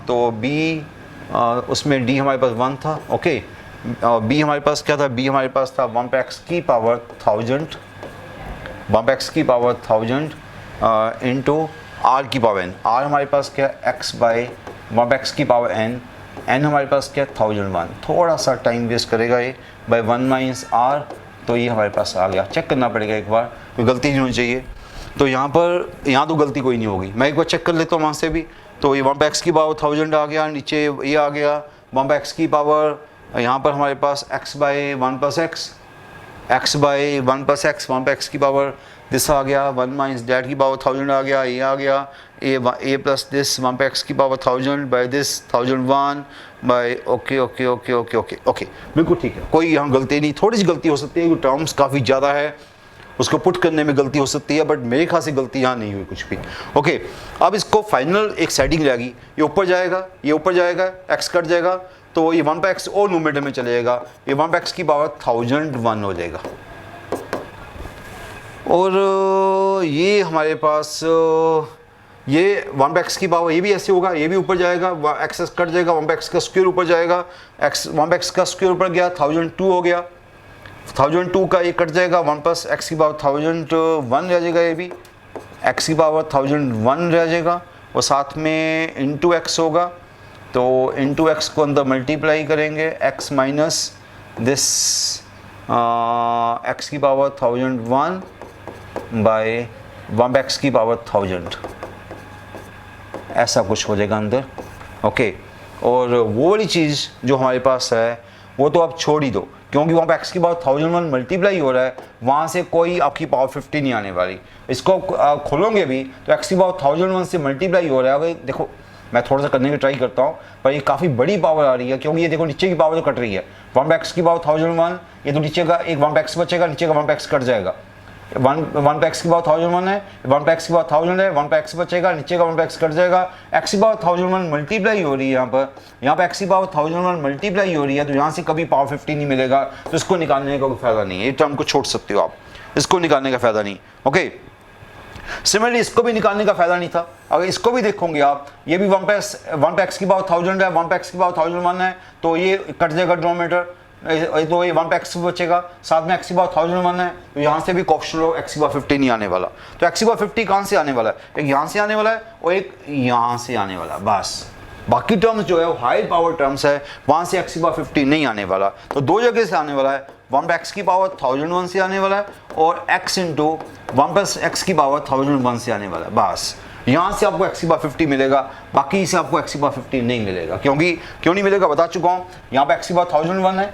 तो बी उसमें डी हमारे पास 1 था, ओके, बी हमारे पास क्या था, बी हमारे पास था 1 पे एक्स की पावर 1000, 1 पे एक्स की पावर 1000 इंटू आर की पावर एन, आर हमारे पास क्या एक्स बाय 1 पे एक्स की पावर एन n हमारे पास क्या है 1001, थोड़ा सा टाइम वेस्ट करेगा ये, बाय 1 माइनस r, तो ये हमारे पास आ गया। चेक करना पड़ेगा एक बार, कोई गलती नहीं होनी चाहिए। तो यहाँ तो गलती कोई नहीं होगी, मैं एक बार चेक कर लेता हूँ वहाँ से भी। तो ये 1/x की पावर 1000 आ गया, नीचे ये आ गया 1/x की पावर, यहाँ पर हमारे पास x by 1 plus x, x by 1 plus x, 1/x की पावर दिस आ गया, 1 माइनस डैट की पावर 1000 आ गया, ये आ गया a प्लस दिस 1/x की power 1000 by this 1001 by okay बिल्कुल ठीक है, कोई यहाँ गलती नहीं। थोड़ी सी गलती हो सकती है, टर्म्स काफ़ी ज़्यादा है, उसको पुट करने में गलती हो सकती है, बट मेरे ख्याल से गलती यहाँ नहीं हुई कुछ भी। ओके, अब इसको फाइनल एक सेटिंग रहेगी, ये ऊपर जाएगा, ये ऊपर जाएगा, x कट जाएगा, तो ये 1/x और न्यूमरेटर में चले जाएगा, ये 1/x की पावर 1001 हो जाएगा। और ये हमारे पास ये 1/x की पावर, ये भी ऐसे होगा, ये भी ऊपर जाएगा, x कट जाएगा, 1/x का स्क्वायर ऊपर जाएगा, 1/x का स्क्वायर ऊपर गया, 1002 हो गया, 1002 का ये कट जाएगा, 1 प्लस x की पावर 1001 रह जाएगा, ये भी x की पावर 1001 रह जाएगा, और साथ में इंटू x होगा, तो इंटू x को अंदर मल्टीप्लाई करेंगे, x माइनस दिस x की पावर 1001 बाय 1/x की पावर 1000, ऐसा कुछ हो जाएगा अंदर। ओके, और वो वाली चीज़ जो हमारे पास है वो तो आप छोड़ ही दो, क्योंकि वहाँ पे x की पावर 1001 मल्टीप्लाई हो रहा है, वहाँ से कोई आपकी पावर 50 नहीं आने वाली। इसको खोलोगे भी तो x की पावर 1001 से मल्टीप्लाई हो रहा है। अगर देखो मैं थोड़ा सा करने की ट्राई करता हूँ, पर ये काफ़ी बड़ी पावर आ रही है, क्योंकि ये देखो नीचे की पावर तो कट रही है, 1/x की पावर 1001, ये तो नीचे का एक 1/x बचेगा, नीचे का 1/x कट जाएगा, 1/x की पावर 1001 है, 1/x की पावर 1000 है, 1/x बचेगा, नीचे का 1/x कट जाएगा, x की पावर 1001 मल्टीप्लाई हो रही है यहाँ पर x की पावर 1001 मल्टीप्लाई हो रही है, तो यहाँ से कभी पावर 50 नहीं मिलेगा, तो इसको निकालने का कोई फायदा नहीं है, ये टर्म को छोड़ सकते हो आप, इसको निकालने का फायदा नहीं। ओके, सिमिलरली इसको भी निकालने का फायदा नहीं था। अगर इसको भी देखोगे आप, ये भी 1/x की पावर 1000 है, 1/x की पावर 1001 है, तो ये कट जाएगा डिनोमिनेटर, तो ये 1/x बचेगा, साथ में x की पावर 1001 है, तो यहाँ से भी क्वेश्चन लो x की पावर 50 नहीं आने वाला। तो x की पावर 50 कहाँ से आने वाला है? एक यहाँ से आने वाला है और एक यहाँ से आने वाला, बस। बाकी टर्म्स जो है वो हाई पावर टर्म्स है, वहाँ से x की पावर 50 नहीं आने वाला। तो दो जगह से आने वाला है, 1/x की पावर 1001 से आने वाला है और x इंटू 1/x की पावर 1001 से आने वाला है, बस। यहाँ से आपको x की पावर 50 मिलेगा, बाकी से आपको x की पावर 50 नहीं मिलेगा। क्यों नहीं मिलेगा बता चुका हूँ। यहाँ पे x की पावर 1001 है,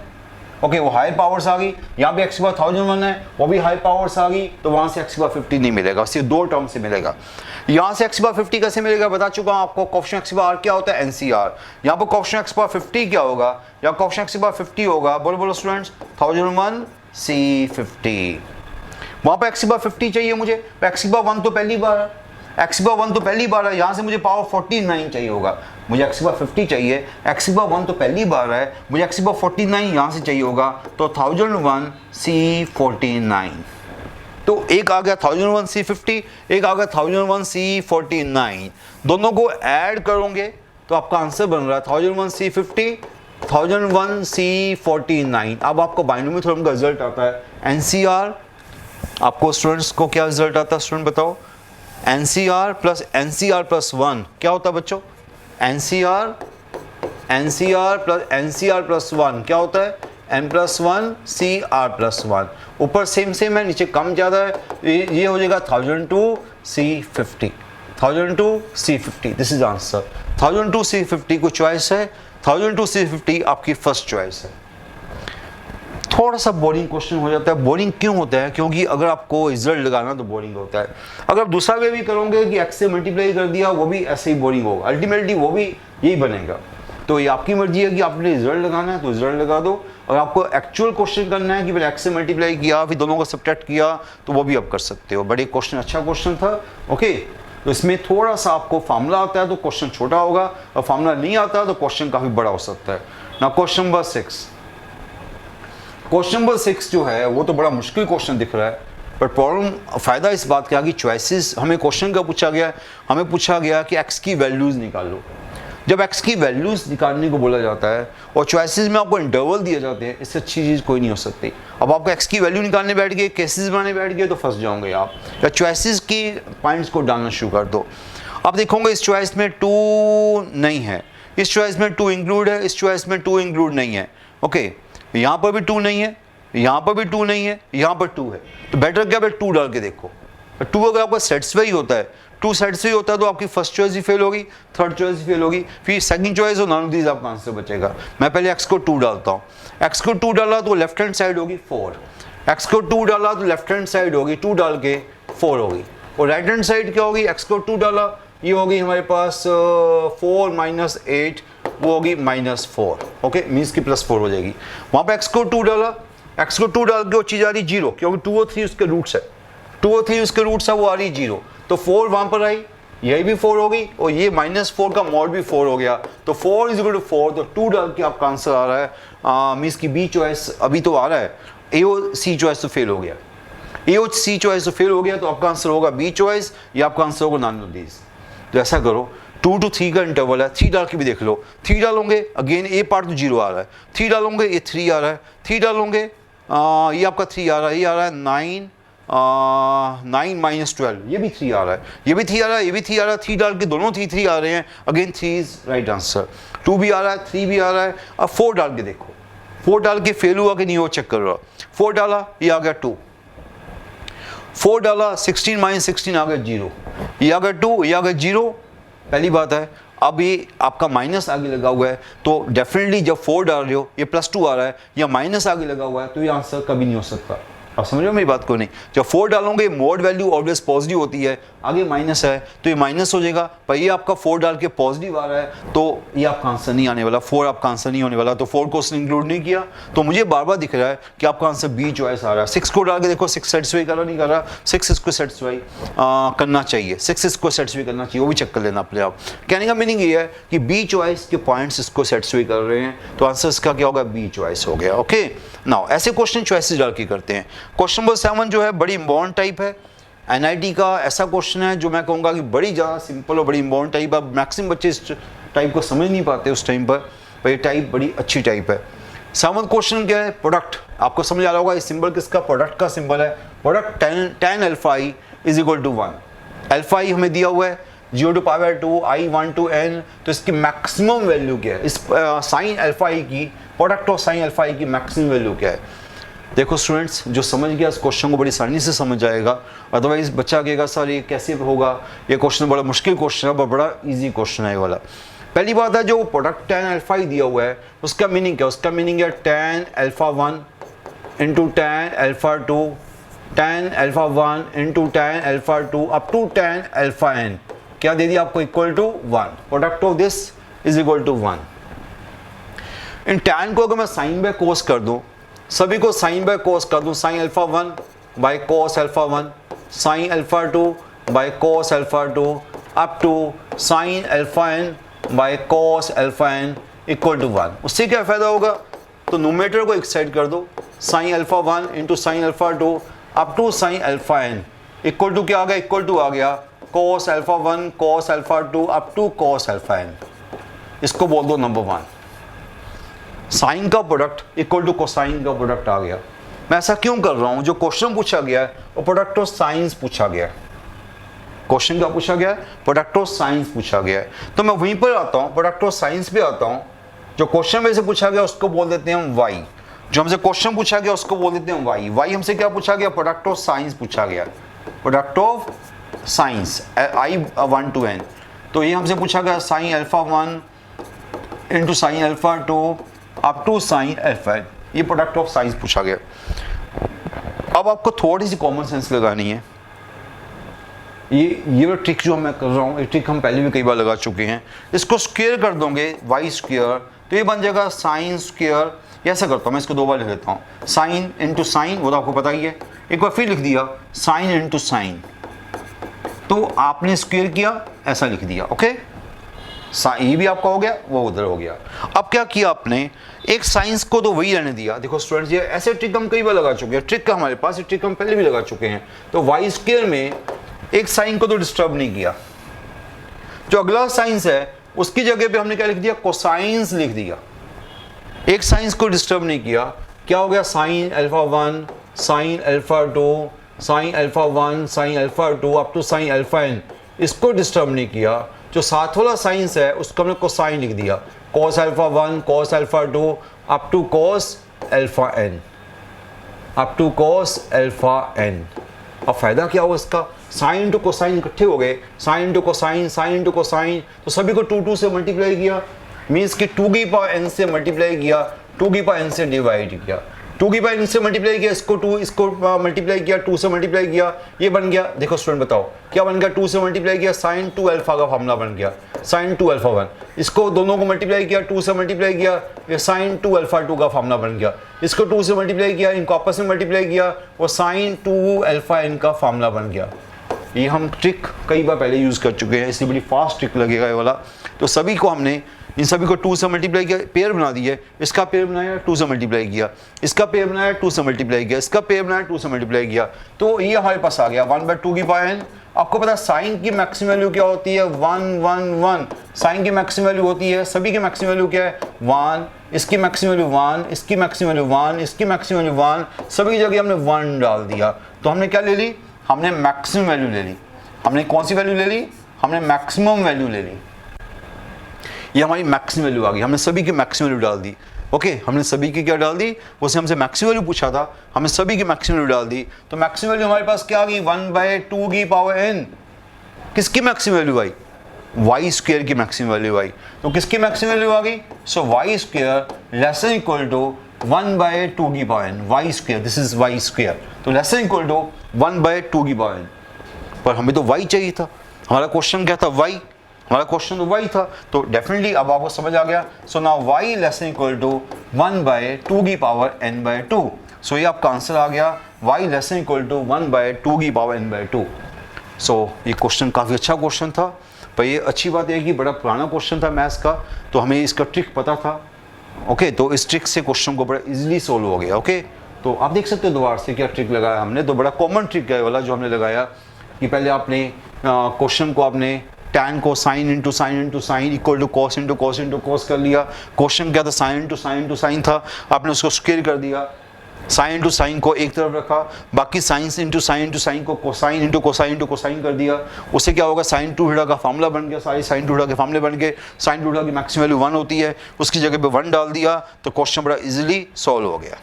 ओके, वो हाई पावर्स आ गई, यहाँ पे x की पावर 1001 है, वो भी हाई पावर्स आ गई, तो वहाँ से x की पावर 50 नहीं मिलेगा, सिर्फ दो टर्म से मिलेगा। यहाँ से x की पावर 50 कैसे मिलेगा बता चुका हूँ आपको। कोएफिशिएंट x की पावर क्या होता है? NCR। यहाँ पर कोएफिशिएंट x की पावर 50 क्या होगा? यहाँ कोएफिशिएंट x की पावर 50 होगा, बोलो स्टूडेंट्स, 1001 C50। वहाँ पर x की पावर 50 चाहिए मुझे, x की पावर 1 तो पहली बार है, x की पावर 1 तो पहली बार है, यहाँ से मुझे पावर 49 चाहिए होगा। मुझे x की पावर 50 चाहिए, x की पावर 1 तो पहली बार है, मुझे x की पावर 49 यहाँ से चाहिए होगा, तो 1001 C49। तो एक आ गया 1001 C50, एक आ गया 1001 C49। दोनों को ऐड करोगे तो आपका आंसर बन रहा है 1001 C50, 1001 C49। अब आपको बाइनोमियल थ्योरम का रिजल्ट आता है NCR। आपको स्टूडेंट्स को क्या रिजल्ट आता है स्टूडेंट बताओ? NCR प्लस NCR प्लस 1 क्या होता है बच्चों? NCR प्लस NCR प्लस 1 क्या होता है? N+1 CR plus 1। ऊपर सेम है, नीचे कम ज़्यादा है, ये हो जाएगा 1002 C50, 1002 C50। This is answer. 1002 C50 को चॉइस है, 1002 C50 आपकी फर्स्ट चॉइस है। थोड़ा सा बोरिंग क्वेश्चन हो जाता है। बोरिंग क्यों होता है? क्योंकि अगर आपको रिजल्ट लगाना तो बोरिंग होता है। अगर आप दूसरा वे भी करोगे कि x से मल्टीप्लाई कर दिया, वो भी ऐसे ही बोरिंग होगा, अल्टीमेटली वो भी यही बनेगा। तो ये आपकी मर्जी है कि आपने रिजल्ट लगाना है तो रिजल्ट लगा दो, और आपको एक्चुअल क्वेश्चन करना है कि फिर x से मल्टीप्लाई किया फिर दोनों को सब्ट्रैक्ट किया, तो वो भी आप कर सकते हो। बट ये क्वेश्चन अच्छा क्वेश्चन था, ओके। तो इसमें थोड़ा सा आपको फार्मूला आता है तो क्वेश्चन छोटा होगा, और फार्मूला नहीं आता तो क्वेश्चन काफ़ी बड़ा हो सकता है ना। क्वेश्चन नंबर 6, क्वेश्चन नंबर 6 जो है वो तो बड़ा मुश्किल क्वेश्चन दिख रहा है, पर प्रॉब्लम फ़ायदा इस बात का कि चॉइसेस हमें क्वेश्चन का पूछा गया, हमें पूछा गया कि x की वैल्यूज़ निकालो। जब x की वैल्यूज़ निकालने को बोला जाता है और चॉइसेस में आपको इंटरवल दिए जाते हैं, इससे अच्छी चीज़ कोई नहीं हो सकती। अब आपको x की वैल्यू निकालने बैठ गए, केसेस बनाने बैठ गए, तो फंस जाओगे आप। या चॉइसेस की पॉइंट्स को डालना शुरू कर दो। अब देखोगे इस चॉइस में 2 नहीं है, इस चॉइस में 2 इंक्लूड है, इस चॉइस में 2 इंक्लूड नहीं है। ओके, यहाँ पर भी 2 नहीं है, यहाँ पर भी 2 नहीं है, यहाँ पर 2 है, तो बेटर क्या है 2 डाल के देखो। 2 अगर आपका सेटिस्फाई होता है, 2 सेटिस्फाई होता है तो आपकी फर्स्ट चॉइस ही फेल होगी, थर्ड चॉइस ही फेल होगी, फिर सेकंड चॉइस और नॉन ऑफ दीज आपका आंसर बचेगा। मैं पहले x को 2 डालता हूँ, x को 2 डाला तो लेफ्ट हैंड साइड होगी 4, x को 2 डाला तो लेफ्ट हैंड साइड होगी 2 डाल के 4 होगी, और राइट हैंड साइड क्या होगी, x को 2 डाला ये होगी हमारे पास 4 माइनस 8, वो होगी -4। ओके, मीन्स की +4 हो जाएगी। वहाँ पे x को 2 डाला, x को 2 डाल के वो चीज़ आ रही 0, क्योंकि 2 और 3 उसके रूट्स है, 2 और 3 उसके रूट्स है, वो आ रही 0, तो 4 वहाँ पर आई, यही भी 4 होगी, और ये -4 का मॉड भी 4 हो गया, तो 4 = 4, तो 2 डाल के आपका आंसर आ रहा है। मीन्स की बी चॉइस अभी तो आ रहा है, ए और सी चॉइस तो फेल हो गया, ए और सी चॉइस तो फेल हो गया, तो आपका आंसर होगा बी चॉइस, या आपका आंसर होगा नॉन ऑफ दीज। तो ऐसा करो, 2 to 3 का इंटरवल है, 3 डाल के भी देख लो, 3 डालोगे अगेन ए पार्ट तो 0 आ रहा है, 3 डालोगे ये 3 आ रहा है, 3 डालोगे ये आपका 3 आ रहा है, ये आ रहा है 9 माइनस 12, ये भी 3 आ रहा है, ये भी 3 आ रहा है, ये भी 3 आ रहा है, 3 डाल के दोनों 3 आ रहे हैं, अगेन 3 इज राइट आंसर। 2 भी आ रहा है, 3 भी आ रहा है। अब 4 डाल के देखो, 4 डाल के फेल हुआ कि नहीं, वो चेक कर रहा। 4 डाला, ये आ गया 2, 4 डाला 16 माइनस 16 आ गया 0, ये आ गया 2, ये आ गया 0। पहली बात है, अब ये आपका माइनस आगे लगा हुआ है, तो डेफिनेटली जब 4 डाल रहे हो, ये +2 आ रहा है, या माइनस आगे लगा हुआ है, तो ये आंसर कभी नहीं हो सकता। आप समझ रहे हो मेरी बात को? नहीं, जब 4 डालोगे मोड वैल्यू ऑलवेज पॉजिटिव होती है, आगे माइनस है तो ये माइनस हो जाएगा, पर ये आपका 4 डाल के पॉजिटिव आ रहा है, तो ये आपका आंसर नहीं आने वाला, 4 आपका आंसर नहीं होने वाला। तो 4 को उसने इंक्लूड नहीं किया, तो मुझे बार बार दिख रहा है कि आपका आंसर बी चॉइस आ रहा है। 6 को डाल के देखो, 6 सेटिस्फाई कर रहा नहीं कर रहा, 6 इसको सेटिस्फाई करना चाहिए, 6 इसको सेटिस्फाई करना चाहिए, वो भी चेक कर लेना अपने आप। कहने का मीनिंग ये है कि बी चॉइस के पॉइंट्स इसको सेटिस्फाई कर रहे हैं, तो आंसर इसका क्या होगा, बी चॉइस हो गया। ओके, नाउ ऐसे क्वेश्चन चॉइसेस डाल के करते हैं। क्वेश्चन नंबर 7 जो है बड़ी इंपॉर्टेंट टाइप है, एनआईटी का ऐसा क्वेश्चन है जो मैं कहूँगा कि बड़ी ज़्यादा सिंपल और बड़ी इंपॉर्टेंट टाइप है। मैक्सिमम बच्चे इस टाइप को समझ नहीं पाते उस टाइम पर ये टाइप बड़ी अच्छी टाइप है। 7वां क्वेश्चन क्या है, प्रोडक्ट। आपको समझ आ रहा होगा ये सिंबल किसका, प्रोडक्ट का सिंबल है। Product tan alpha i = 1। Alpha i हमें दिया हुआ है 0 to power 2 i 1 to n, तो इसकी मैक्सिमम वैल्यू क्या है, इस साइन अल्फा i की, product of sine alpha i की मैक्सिमम वैल्यू क्या है। देखो स्टूडेंट्स, जो समझ गया इस क्वेश्चन को बड़ी आसानी से समझ जाएगा, अदरवाइज बच्चा कहेगा सर ये कैसे होगा, ये क्वेश्चन बड़ा मुश्किल क्वेश्चन है, बड़ा इजी क्वेश्चन है ये वाला। पहली बात है, जो प्रोडक्ट tan अल्फा i दिया हुआ है उसका मीनिंग क्या है, उसका मीनिंग है tan alpha 1 into tan alpha 2, tan alpha 1 into tan alpha 2 up to tan alpha n, क्या दे दिया आपको, equal to 1। Product of this = 1। इन tan को अगर मैं साइन बाय कोस कर दूं, सभी को साइन बाय कोस कर दूं, sine alpha 1 by cos alpha 1, sine alpha 2 by cos alpha 2 up to sine alpha n by cos alpha n = 1। उससे क्या फ़ायदा होगा, तो नोमेटर को एक साइड कर दो, sine alpha 1 into sine alpha 2 up to sine alpha n equal to क्या आ गया, इक्वल टू आ गया cos alpha 1 cos alpha 2 up to cos alpha n। इसको बोल दो नंबर 1। साइन का प्रोडक्ट इक्वल टू कोसाइन का प्रोडक्ट आ गया। मैं ऐसा क्यों कर रहा हूं, जो क्वेश्चन पूछा गया है वो प्रोडक्ट ऑफ साइंस पूछा गया है। क्वेश्चन क्या पूछा गया है, प्रोडक्ट ऑफ साइंस पूछा गया है, तो मैं वहीं पर आता हूं, प्रोडक्ट ऑफ साइंस पे आता हूं। जो क्वेश्चन में से पूछा गया उसको बोल देते हैं हम वाई, जो हमसे क्वेश्चन पूछा गया उसको बोल देते हैं वाई। वाई हमसे क्या पूछा गया, प्रोडक्ट ऑफ साइंस पूछा गया, product of sines i 1 to n। तो ये हमसे पूछा गया sine alpha 1 into sine alpha 2 up to sine alpha n, ये प्रोडक्ट ऑफ साइंस पूछा गया। अब आपको थोड़ी सी कॉमन सेंस लगानी है। ये ट्रिक जो मैं कर रहा हूँ, ये ट्रिक हम पहले भी कई बार लगा चुके हैं। इसको स्क्वायर कर दोगे y स्क्वायर, तो ये बन जाएगा साइन स्क्वायर। ऐसा करता हूँ मैं, इसको 2 बार लिख देता हूँ, साइन इंटू साइन, वो तो आपको पता ही है, एक बार फिर लिख दिया साइन इंटू साइन, तो आपने स्क्वायर किया ऐसा लिख दिया। ओके, ये भी आपका हो गया, वो उधर हो गया। अब क्या किया आपने, एक साइंस को तो वही रहने दिया। देखो स्टूडेंट्स, ये ऐसे ट्रिक हम कई बार लगा चुके हैं, ट्रिक का हमारे पास ये ट्रिक हम पहले भी लगा चुके हैं। तो वाई स्क्वायर में एक साइन को तो डिस्टर्ब नहीं किया, जो अगला साइंस है उसकी जगह पे हमने क्या लिख दिया, कोसाइंस लिख दिया। एक साइंस को डिस्टर्ब नहीं किया, क्या हो गया, sine alpha 1 sine alpha 2 sine alpha 1 sine alpha 2 up to sine alpha n, इसको डिस्टर्ब नहीं किया, जो साथ वाला साइंस है उसको हमने कोसाइन लिख दिया, cos alpha 1 cos alpha 2 up to cos alpha n, up to cos alpha n। अब फायदा क्या हुआ इसका, साइन इंटू कोसाइन इकट्ठे हो गए, sine into cosine, sine into cosine, तो सभी को 2 2 से मल्टीप्लाई किया, मीन्स कि 2 की पावर n से मल्टीप्लाई किया, 2 की पावर n से डिवाइड किया, 2 की पावर n से मल्टीप्लाई किया, इसको मल्टीप्लाई किया, 2 से मल्टीप्लाई किया, ये बन गया। देखो स्टूडेंट बताओ क्या बन गया, 2 से मल्टीप्लाई किया साइन 2 अल्फा का फॉर्मूला बन गया, साइन 2 अल्फा 1, इसको दोनों को मल्टीप्लाई किया, 2 से मल्टीप्लाई किया, ये साइन 2 अल्फा 2 का फॉर्मूला बन गया, इसको 2 से मल्टीप्लाई किया, इनको आपस में मल्टीप्लाई किया, वो साइन 2 अल्फा n का फॉर्मूला बन गया। ये हम ट्रिक कई बार पहले यूज़ कर चुके हैं, इसलिए बड़ी फास्ट ट्रिक लगेगा ये वाला। तो सभी को हमने इन सभी को 2 से मल्टीप्लाई किया, पेयर बना दिए, इसका पेयर बनाया 2 से मल्टीप्लाई किया, इसका पेयर बनाया 2 से मल्टीप्लाई किया, इसका पेयर बनाया 2 से मल्टीप्लाई किया, तो ये हमारे पास आ गया 1/2 की पावर n। आपको पता है साइन की मैक्सिमम वैल्यू क्या होती है, 1 1 1, साइन की मैक्सिमम वैल्यू होती है, सभी की मैक्सिमम वैल्यू क्या है 1, इसकी मैक्सिमम वैल्यू 1, इसकी मैक्सिमम वैल्यू 1, इसकी मैक्सिमम वैल्यू 1, सभी की जगह हमने 1 डाल दिया। तो हमने क्या ले ली, हमने मैक्सिमम वैल्यू ले ली। हमने कौन सी वैल्यू ले ली, हमने मैक्सिमम वैल्यू ले ली, ये हमारी मैक्सिमम वैल्यू आ गई, हमने सभी की मैक्सिमम वैल्यू डाल दी। ओके, हमने सभी की क्या डाल दी, उसने हमसे मैक्सिमम वैल्यू पूछा था, हमने सभी की मैक्सिमम वैल्यू डाल दी। तो मैक्सिमम वैल्यू हमारे पास क्या आ गई, 1/2 की पावर n। किसकी मैक्सिमम वैल्यू आई, वाई स्क्वायर की मैक्सिमम वैल्यू आई। तो किसकी मैक्सिमम वैल्यू आ गई, so Y square less than equal to 1/2 की power n, Y square, this is Y square, तो लेस देन इक्वल टू 1/2 की पावर n। पर हमें तो y चाहिए था, हमारा क्वेश्चन क्या था, y, हमारा क्वेश्चन तो y था, तो डेफिनेटली अब आपको समझ आ गया। So now y less equal to 1/2 की पावर n/2। सो ये आपका आंसर आ गया, y लेस इक्वल टू 1/2 की पावर n/2। सो ये क्वेश्चन काफ़ी अच्छा क्वेश्चन था, पर ये अच्छी बात है कि बड़ा पुराना क्वेश्चन था मैथ्स का, तो हमें इसका ट्रिक पता था। ओके, तो इस ट्रिक से क्वेश्चन को बड़ा इजीली सोल्व हो गया। ओके, तो आप देख सकते हो दोबारा से क्या ट्रिक लगाया हमने, तो बड़ा कॉमन ट्रिक है वाला जो हमने लगाया कि पहले आपने क्वेश्चन को आपने tan को sine into sine equal to cos into cos कर लिया। क्वेश्चन क्या था, साइन इंटू साइन था, आपने उसको स्क्वायर कर दिया, साइन इंटू साइन को एक तरफ रखा, बाकी साइन इंटू साइन को कोसाइन इंटू कोसाइन कर दिया। उससे क्या होगा, साइन 2 थीटा का फार्मूला बन गया, सारी साइन 2 थीटा के फार्मूले बन गए, साइन 2 थीटा की मैक्सिमम वैल्यू 1 होती है, उसकी जगह पे 1 डाल दिया, तो क्वेश्चन बड़ा इजीली सॉल्व हो गया।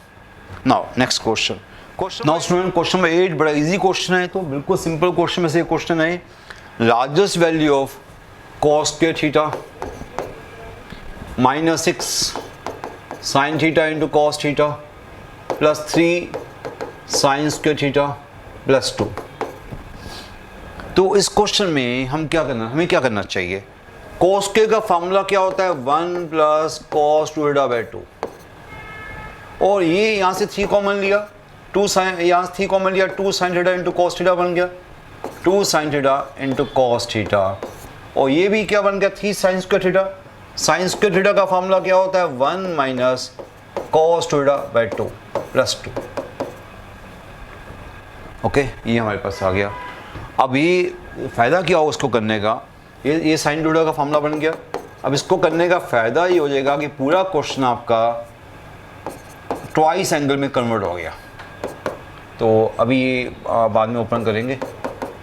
Now next question, now student question number 8 बड़ा इजी क्वेश्चन है, तो बिल्कुल सिंपल क्वेश्चन में से एक क्वेश्चन है, largest value of cos square theta -6 sin theta into cos theta plus 3 sin square theta plus 2। तो इस क्वेश्चन में हमें क्या करना चाहिए, cos स्क्वायर का फार्मूला क्या होता है, 1 प्लस cos 2 थीटा/2, और ये यहाँ से 3 कॉमन लिया, 2 sin, यहाँ से 3 कॉमन लिया, 2 sin theta into cos theta बन गया, 2 sin theta into cos theta, और ये भी क्या बन गया, 3 sin square theta. sin square theta का फार्मूला क्या होता है, 1 माइनस cos 2 थीटा/2 प्लस 2। ओके, ये हमारे पास आ गया। अब ये फ़ायदा क्या हो उसको करने का, ये sin 2 थीटा का फार्मूला बन गया। अब इसको करने का फ़ायदा ये हो जाएगा कि पूरा क्वेश्चन आपका ट्वाइस एंगल में कन्वर्ट हो गया। तो अभी बाद में ओपन करेंगे।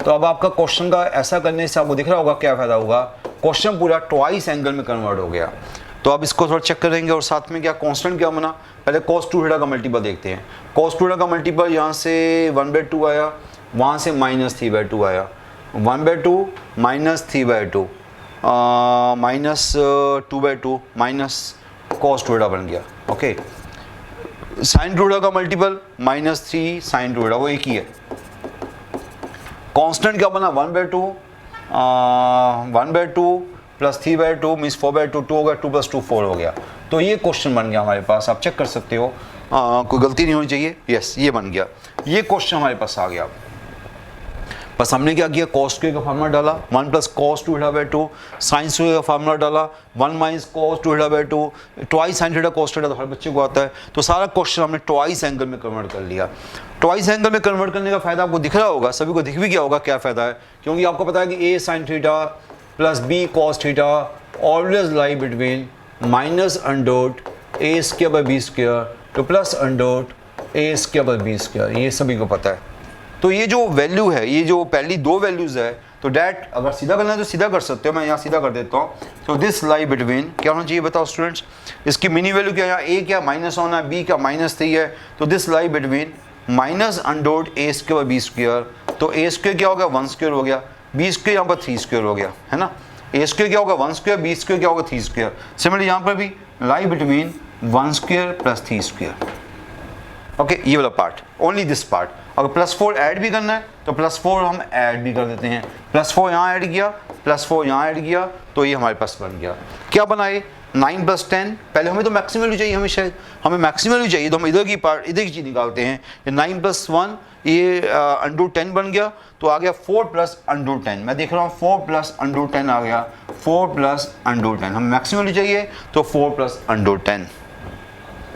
तो अब आपका क्वेश्चन का ऐसा करने से आपको दिख रहा होगा क्या फ़ायदा होगा, क्वेश्चन पूरा ट्वाइस एंगल में कन्वर्ट हो गया। तो अब इसको थोड़ा चेक करेंगे, और साथ में क्या कांस्टेंट क्या बना, पहले cos 2 थीटा का मल्टीपल देखते हैं। cos 2 थीटा का मल्टीपल यहाँ से 1/2 आया, वहाँ से -3/2 आया, 1/2 minus 3/2 minus 2/2 minus cos 2 theta बन गया। ओके, sin 2 थीटा का मल्टीपल -3 sin 2 थीटा, वो एक ही है। कांस्टेंट क्या बना, 1/2 प्लस 3/2 मीन्स 4/2, 2 हो गया, 2 + 2 4 हो गया। तो ये क्वेश्चन बन गया हमारे पास, आप चेक कर सकते हो, कोई गलती नहीं होनी चाहिए। यस, ये बन गया, ये क्वेश्चन हमारे पास आ गया। बस हमने क्या किया, cos स्क्वायर का फार्मूला डाला, 1 plus cos 2 theta, sin square का फार्मूला डाला, 1 minus cos 2 theta, twice sin theta cos theta, तो हर बच्चे को आता है। तो सारा क्वेश्चन हमने ट्वाइस एंगल में कन्वर्ट कर लिया। ट्वाइस एंगल में कन्वर्ट करने का फायदा आपको दिख रहा होगा, सभी को दिख भी गया होगा क्या फ़ायदा है, क्योंकि आपको पता है कि a sin theta plus b cos theta always lie between -√a² तो प्लस √a² b², ये सभी को पता है। तो ये जो वैल्यू है, ये जो पहली दो वैल्यूज़ है, तो डैट अगर सीधा करना है तो सीधा कर सकते हो, मैं यहाँ सीधा कर देता हूँ। तो दिस लाई बिटवीन क्या होना चाहिए बताओ स्टूडेंट्स, इसकी मिनी वैल्यू क्या है, यहाँ ए क्या -1 है, बी क्या -3 है, तो this lie between -√a² b square, तो a स्क्वायर क्या हो गया 1 स्क्वायर हो गया, b स्क्वायर यहाँ पर 3 स्क्वायर हो गया, है ना, a स्क्वायर क्या होगा 1 स्क्वायर, b स्क्वायर क्या होगा 3 स्क्वायर। सिमिलरली यहाँ पर भी lie between 1 square plus 3 square. Okay, ये वाला पार्ट, ओनली दिस पार्ट। अगर +4 ऐड भी करना है तो +4 हम ऐड भी कर देते हैं, +4 यहाँ ऐड किया, +4 यहाँ ऐड किया, तो ये हमारे पास बन गया। क्या बनाए 9 + 10, पहले हमें तो मैक्सिमम वैल्यू चाहिए, हमें मैक्सिमम वैल्यू चाहिए, तो हम इधर की पार्ट इधर की चीज़ निकालते हैं। ये 9 + 1 ये √10 बन गया, तो आ गया 4 + √10, मैं देख रहा हूँ 4 + √10 आ गया, 4 + √10, हम मैक्सिमम वैल्यू चाहिए तो 4 + √10।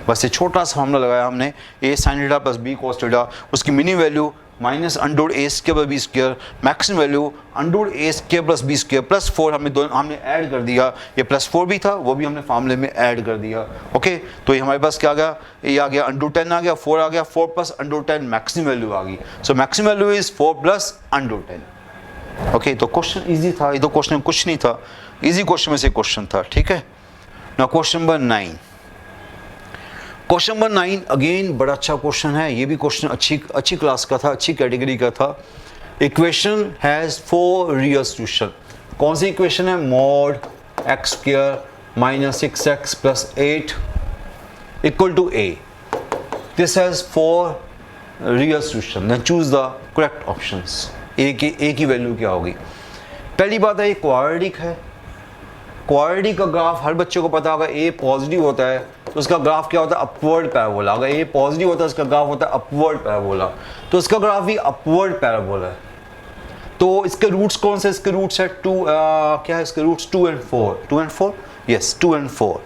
बस ये छोटा सा फॉर्मूला लगाया हमने, a sin theta + b cos theta, उसकी mini value -√a² b square, maximum value √a² + b square plus 4 हमने ऐड कर दिया, ये +4 भी था वो भी हमने फार्मूले में ऐड कर दिया। ओके, तो ये हमारे पास क्या आ गया, ये आ गया √10 आ गया, 4 आ गया, 4 + √10 मैक्सिमम वैल्यू आ गई, so maximum value is 4 + √10। Okay, तो क्वेश्चन ईजी था, ये तो क्वेश्चन कुछ नहीं था, ईजी क्वेश्चन में से क्वेश्चन था, ठीक है। Now question number 9, question number 9 again बड़ा अच्छा क्वेश्चन है, ये भी क्वेश्चन अच्छी क्लास का था, अच्छी कैटेगरी का था। इक्वेशन हैज़ 4 रियल सॉल्यूशन, कौन सी इक्वेशन है, mod x² - 6x + 8 = a, this has 4 real solution, then choose the correct options. a की वैल्यू क्या होगी। पहली बात है ये क्वाड्रेटिक है, क्वाड्रेटिक का ग्राफ हर बच्चे को पता होगा, a पॉजिटिव होता है तो उसका ग्राफ क्या होता है, अपवर्ड पैराबोला। अगर a पॉजिटिव होता है उसका ग्राफ होता है अपवर्ड पैराबोला, तो इसका ग्राफ भी अपवर्ड पैराबोला है। तो इसके रूट्स कौन से, इसके रूट्स है क्या है इसके रूट्स 2 और 4, 2 और 4, यस 2 और 4,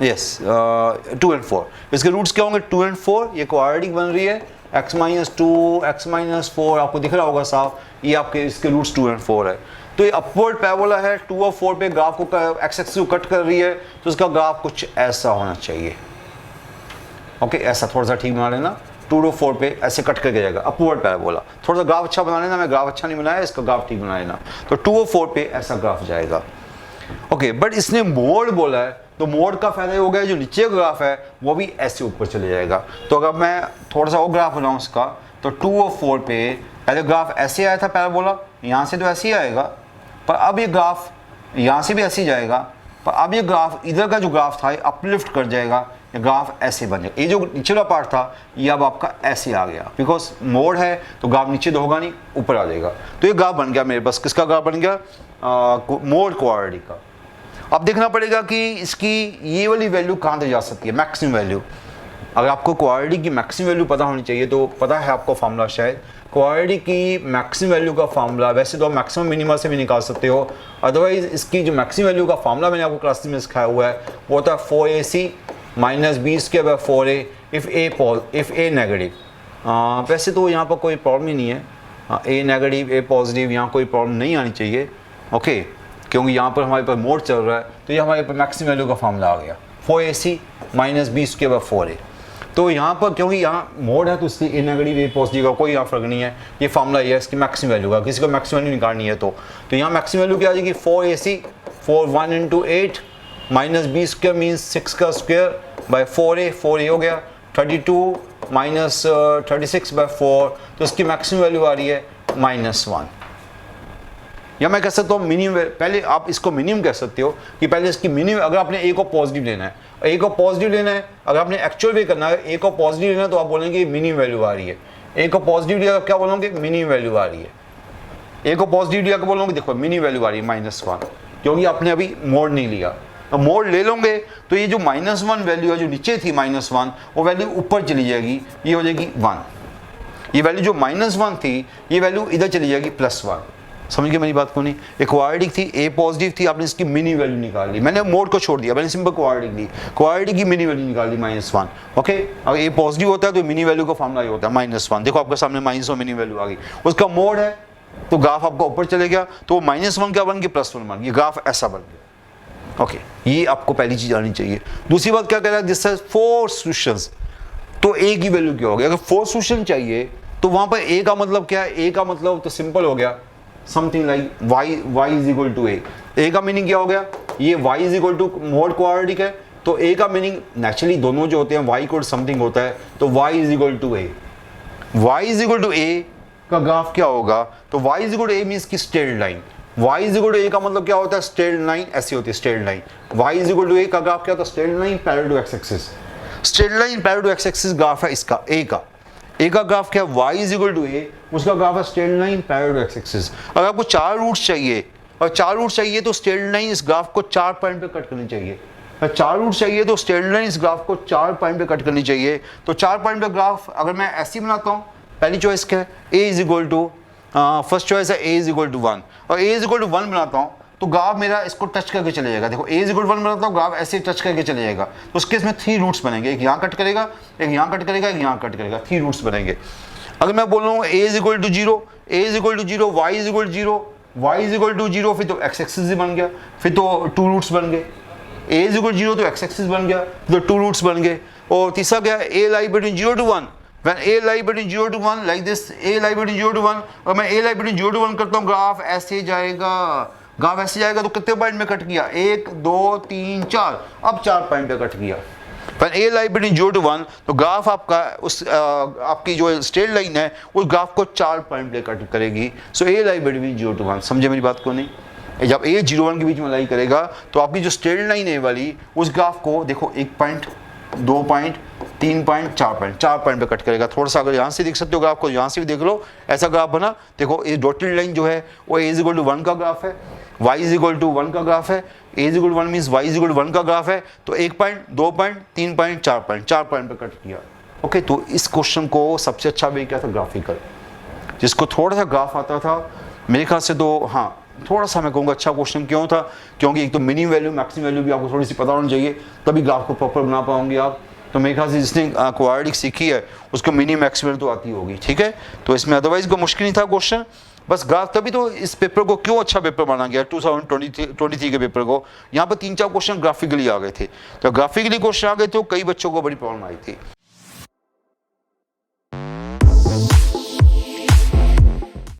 यस 2 और 4, इसके रूट्स क्या होंगे 2 और 4। ये क्वाड्रेटिक बन रही है, x - 2 x - 4 आपको दिख रहा होगा साफ, ये आपके इसके रूट्स 2 और 4 है। तो ये अपवर्ड पैराबोला है, 2 और 4 पे ग्राफ को एक्स एक्सिस को कट कर रही है, तो इसका ग्राफ कुछ ऐसा होना चाहिए। ओके, ऐसा थोड़ा सा ठीक बना लेना, 2 और 4 पे ऐसे कट करके जाएगा अपवर्ड पैराबोला। थोड़ा सा ग्राफ अच्छा बना लेना, मैं ग्राफ अच्छा नहीं बनाया, इसका ग्राफ ठीक बना लेना, तो 2 और 4 पे ऐसा ग्राफ जाएगा। ओके, बट इसने मोड बोला है, तो मोड का फायदा ये हो गया जो नीचे का ग्राफ है वो भी ऐसे ऊपर चले जाएगा। तो अगर मैं थोड़ा सा और ग्राफ बनाऊँ इसका, तो 2 और 4 पे पहले ग्राफ ऐसे आया था पैराबोला, यहाँ से तो ऐसे ही आएगा, पर अब ये ग्राफ यहाँ से भी ऐसे ही जाएगा, पर अब ये ग्राफ इधर का जो ग्राफ था ये अपलिफ्ट कर जाएगा, ये ग्राफ ऐसे बन जाएगा। ये जो नीचे वाला पार्ट था ये अब आपका ऐसे आ गया, बिकॉज मोड है तो ग्राफ नीचे तो होगा नहीं, ऊपर आ जाएगा। तो ये ग्राफ बन गया मेरे पास, किसका ग्राफ बन गया, मोड क्वाड्रेटिक का। अब देखना पड़ेगा कि इसकी ये वाली वैल्यू कहाँ तक जा सकती है, मैक्सिमम वैल्यू। अगर आपको क्वाड्रेटिक की मैक्सिमम वैल्यू पता होनी चाहिए, तो पता है आपको फार्मूला शायद, क्वाड्रेटिक की मैक्सिमम वैल्यू का फार्मूला, वैसे तो आप मैक्सिमम मिनिमम से भी निकाल सकते हो, अदरवाइज इसकी जो मैक्सिमम वैल्यू का फार्मूला मैंने आपको क्लास में सिखाया हुआ है वो होता है 4ac - b² / 4a if a negative. वैसे तो यहाँ पर कोई प्रॉब्लम ही नहीं है, a नेगेटिव a पॉजिटिव, यहाँ कोई प्रॉब्लम नहीं आनी चाहिए। ओके, क्योंकि यहाँ पर हमारे पास मोड चल रहा है, तो ये हमारे पास मैक्सिमम वैल्यू का फार्मूला आ गया 4ac - b² / 4a। तो यहाँ पर क्योंकि यहाँ मोड है तो इसलिए ए नेगेटिव ए पॉजिटिव का कोई यहाँ फर्क नहीं है, ये फार्मूला ये है इसकी मैक्सिमम वैल्यू का। किसी को मैक्सिमम वैल्यू निकालनी है तो यहाँ मैक्सिमम वैल्यू क्या आ जाएगी 4ac 4 1 × 8 माइनस b² मीन्स 6 का स्क्वायर बाय 4a हो गया 32 माइनस 36/4, तो इसकी मैक्सिमम वैल्यू आ रही है -1। या मैं कह सकता हूँ मिनिमम, पहले आप इसको मिनिमम कह सकते हो कि पहले इसकी मिनिमम, अगर आपने ए को पॉजिटिव लेना है, ए को पॉजिटिव लेना है, अगर आपने एक्चुअल वे करना है ए को पॉजिटिव लेना है तो आप बोलेंगे मिनिमम वैल्यू आ रही है। ए को पॉजिटिव लिया क्या बोलोगे, मिनिमम वैल्यू आ रही है। ए को पॉजिटिव लिया क्या बोलोगे, देखो मिनिमम वैल्यू आ रही है -1, क्योंकि आपने अभी मोड नहीं लिया। तो मोड ले लोगे तो ये जो -1 वैल्यू है जो नीचे थी -1, वो वैल्यू ऊपर चली जाएगी, ये हो जाएगी 1। ये वैल्यू जो -1 थी ये वैल्यू इधर चली जाएगी +1। समझ गए मेरी बात को नहीं। एक क्वाड्रेटिक थी, ए पॉजिटिव थी, आपने इसकी मिनी वैल्यू निकाल ली, मैंने मोड को छोड़ दिया, मैंने सिंपल क्वाड्रेटिक ली, क्वाड्रेटिक की मिनी वैल्यू निकाल ली -1। ओके, अगर ए पॉजिटिव होता है तो मिनी वैल्यू का फॉर्मूला ये होता है -1। देखो आपके सामने -1 मिनी वैल्यू आ गई, उसका मोड है तो ग्राफ आपका ऊपर चले गया, तो -1 क्या बन गया +1 बन गया, ग्राफ ऐसा बन गया। ओके, ये आपको पहली चीज आनी चाहिए। दूसरी बात क्या कह रहा है, दिस हैज 4 सॉल्यूशंस, तो ए की वैल्यू क्या होगी, अगर 4 सॉल्यूशन चाहिए तो वहां पर ए का मतलब क्या है, ए का मतलब तो सिंपल हो गया, something like y is equal to a का मीनिंग क्या हो गया, ये y is equal to mode quadratic है, तो a का मीनिंग नेचुरली दोनों जो होते हैं y इक्वल समथिंग होता है, तो y is equal to a, y is equal to a का ग्राफ क्या होगा, तो y is equal to a means की straight line, y is equal to a का मतलब क्या होता है, स्ट्रेट लाइन ऐसी होती है straight line, y is equal to a का ग्राफ क्या होता है, straight line parallel to x axis, straight line parallel to x axis graph है इसका a का ग्राफ क्या है, y is equal to a, उसका ग्राफ है straight line parallel to x axis. अगर आपको 4 रूट्स चाहिए और 4 रूट चाहिए तो स्ट्रेट लाइन इस ग्राफ को 4 पॉइंट पे कट करनी चाहिए, 4 रूट चाहिए तो स्ट्रेट लाइन इस ग्राफ को 4 पॉइंट पे कट करनी चाहिए। तो 4 पॉइंट पे ग्राफ अगर मैं ऐसे ही बनाता हूँ, पहली चॉइस क्या है, a is equal to, first choice है a इज इक्वल टू 1, और a इज इक्वल टू 1 बनाता हूँ तो ग्राफ मेरा इसको टच करके चले जाएगा। देखो a इज इक्वल टू 1 बनाता हूँ, ग्राफ ऐसे टच करके चले जाएगा, तो उसके इसमें 3 रूट्स बनेंगे, एक यहाँ कट करेगा, एक यहाँ कट करेगा, एक यहाँ कट करेगा, 3 रूट्स बनेंगे। अगर मैं बोल रहा हूँ a is equal to 0, a is equal to 0, y is equal to 0, y is equal to 0, फिर तो x एक्सिस ही बन गया, फिर तो 2 रूट्स बन गए, a इज इक्वल टू 0 तो x एक्सिस बन गया, फिर तो 2 रूट्स बन गए। और तीसरा क्या है, a lie between 0 to 1, when a lie between 0 to 1 like this, a lie between 0 to 1, और मैं a lie between 0 to 1 करता हूँ, ग्राफ ऐसे जाएगा, ग्राफ ऐसे जाएगा, तो कितने पॉइंट में कट किया, 1 2 3 4, अब 4 पॉइंट पे कट किया। when a lie between 0 to 1, तो ग्राफ आपका उस आपकी जो स्ट्रेट लाइन है उस ग्राफ को 4 पॉइंट पे कट करेगी। सो a lie between 0 to 1, समझे मेरी बात को नहीं। जब a 0 1 के बीच में लाई करेगा तो आपकी जो स्ट्रेट लाइन है वाली उस ग्राफ को देखो 1 पॉइंट, 2 पॉइंट, 3 पॉइंट, 4 पॉइंट पे कट करेगा। थोड़ा सा अगर यहाँ से देख सकते हो ग्राफ को, यहाँ से भी देख लो, ऐसा ग्राफ बना, देखो ये डॉटेड लाइन जो है वो a इज इक्वल टू 1 का ग्राफ है, y इज इक्वल टू 1 का ग्राफ है, a is equal to 1 means y is equal to 1 का ग्राफ है, तो 1 पॉइंट, 2 पॉइंट, 3 पॉइंट, 4 पॉइंट पे कट किया। ओके, तो इस क्वेश्चन को सबसे अच्छा वे क्या था, ग्राफिकल। जिसको थोड़ा सा ग्राफ आता था मेरे ख्याल से, तो हाँ थोड़ा सा मैं कहूँगा अच्छा क्वेश्चन क्यों था, क्योंकि एक तो मिनिमम वैल्यू मैक्सिमम वैल्यू भी आपको थोड़ी सी पता होनी चाहिए, तभी ग्राफ को प्रॉपर बना पाओगे आप। तो मेरे ख्याल से जिसने क्वाड्रेटिक सीखी है उसको मिनिमम मैक्सिमम तो आती होगी, ठीक है। तो इसमें अदरवाइज को मुश्किल नहीं था क्वेश्चन, बस ग्राफ, तभी तो इस पेपर को क्यों अच्छा पेपर माना गया 2023 के पेपर को। यहाँ पर 3-4 क्वेश्चन ग्राफिकली आ गए थे, तो ग्राफिकली क्वेश्चन आ गए थे, कई बच्चों को बड़ी प्रॉब्लम आई थी।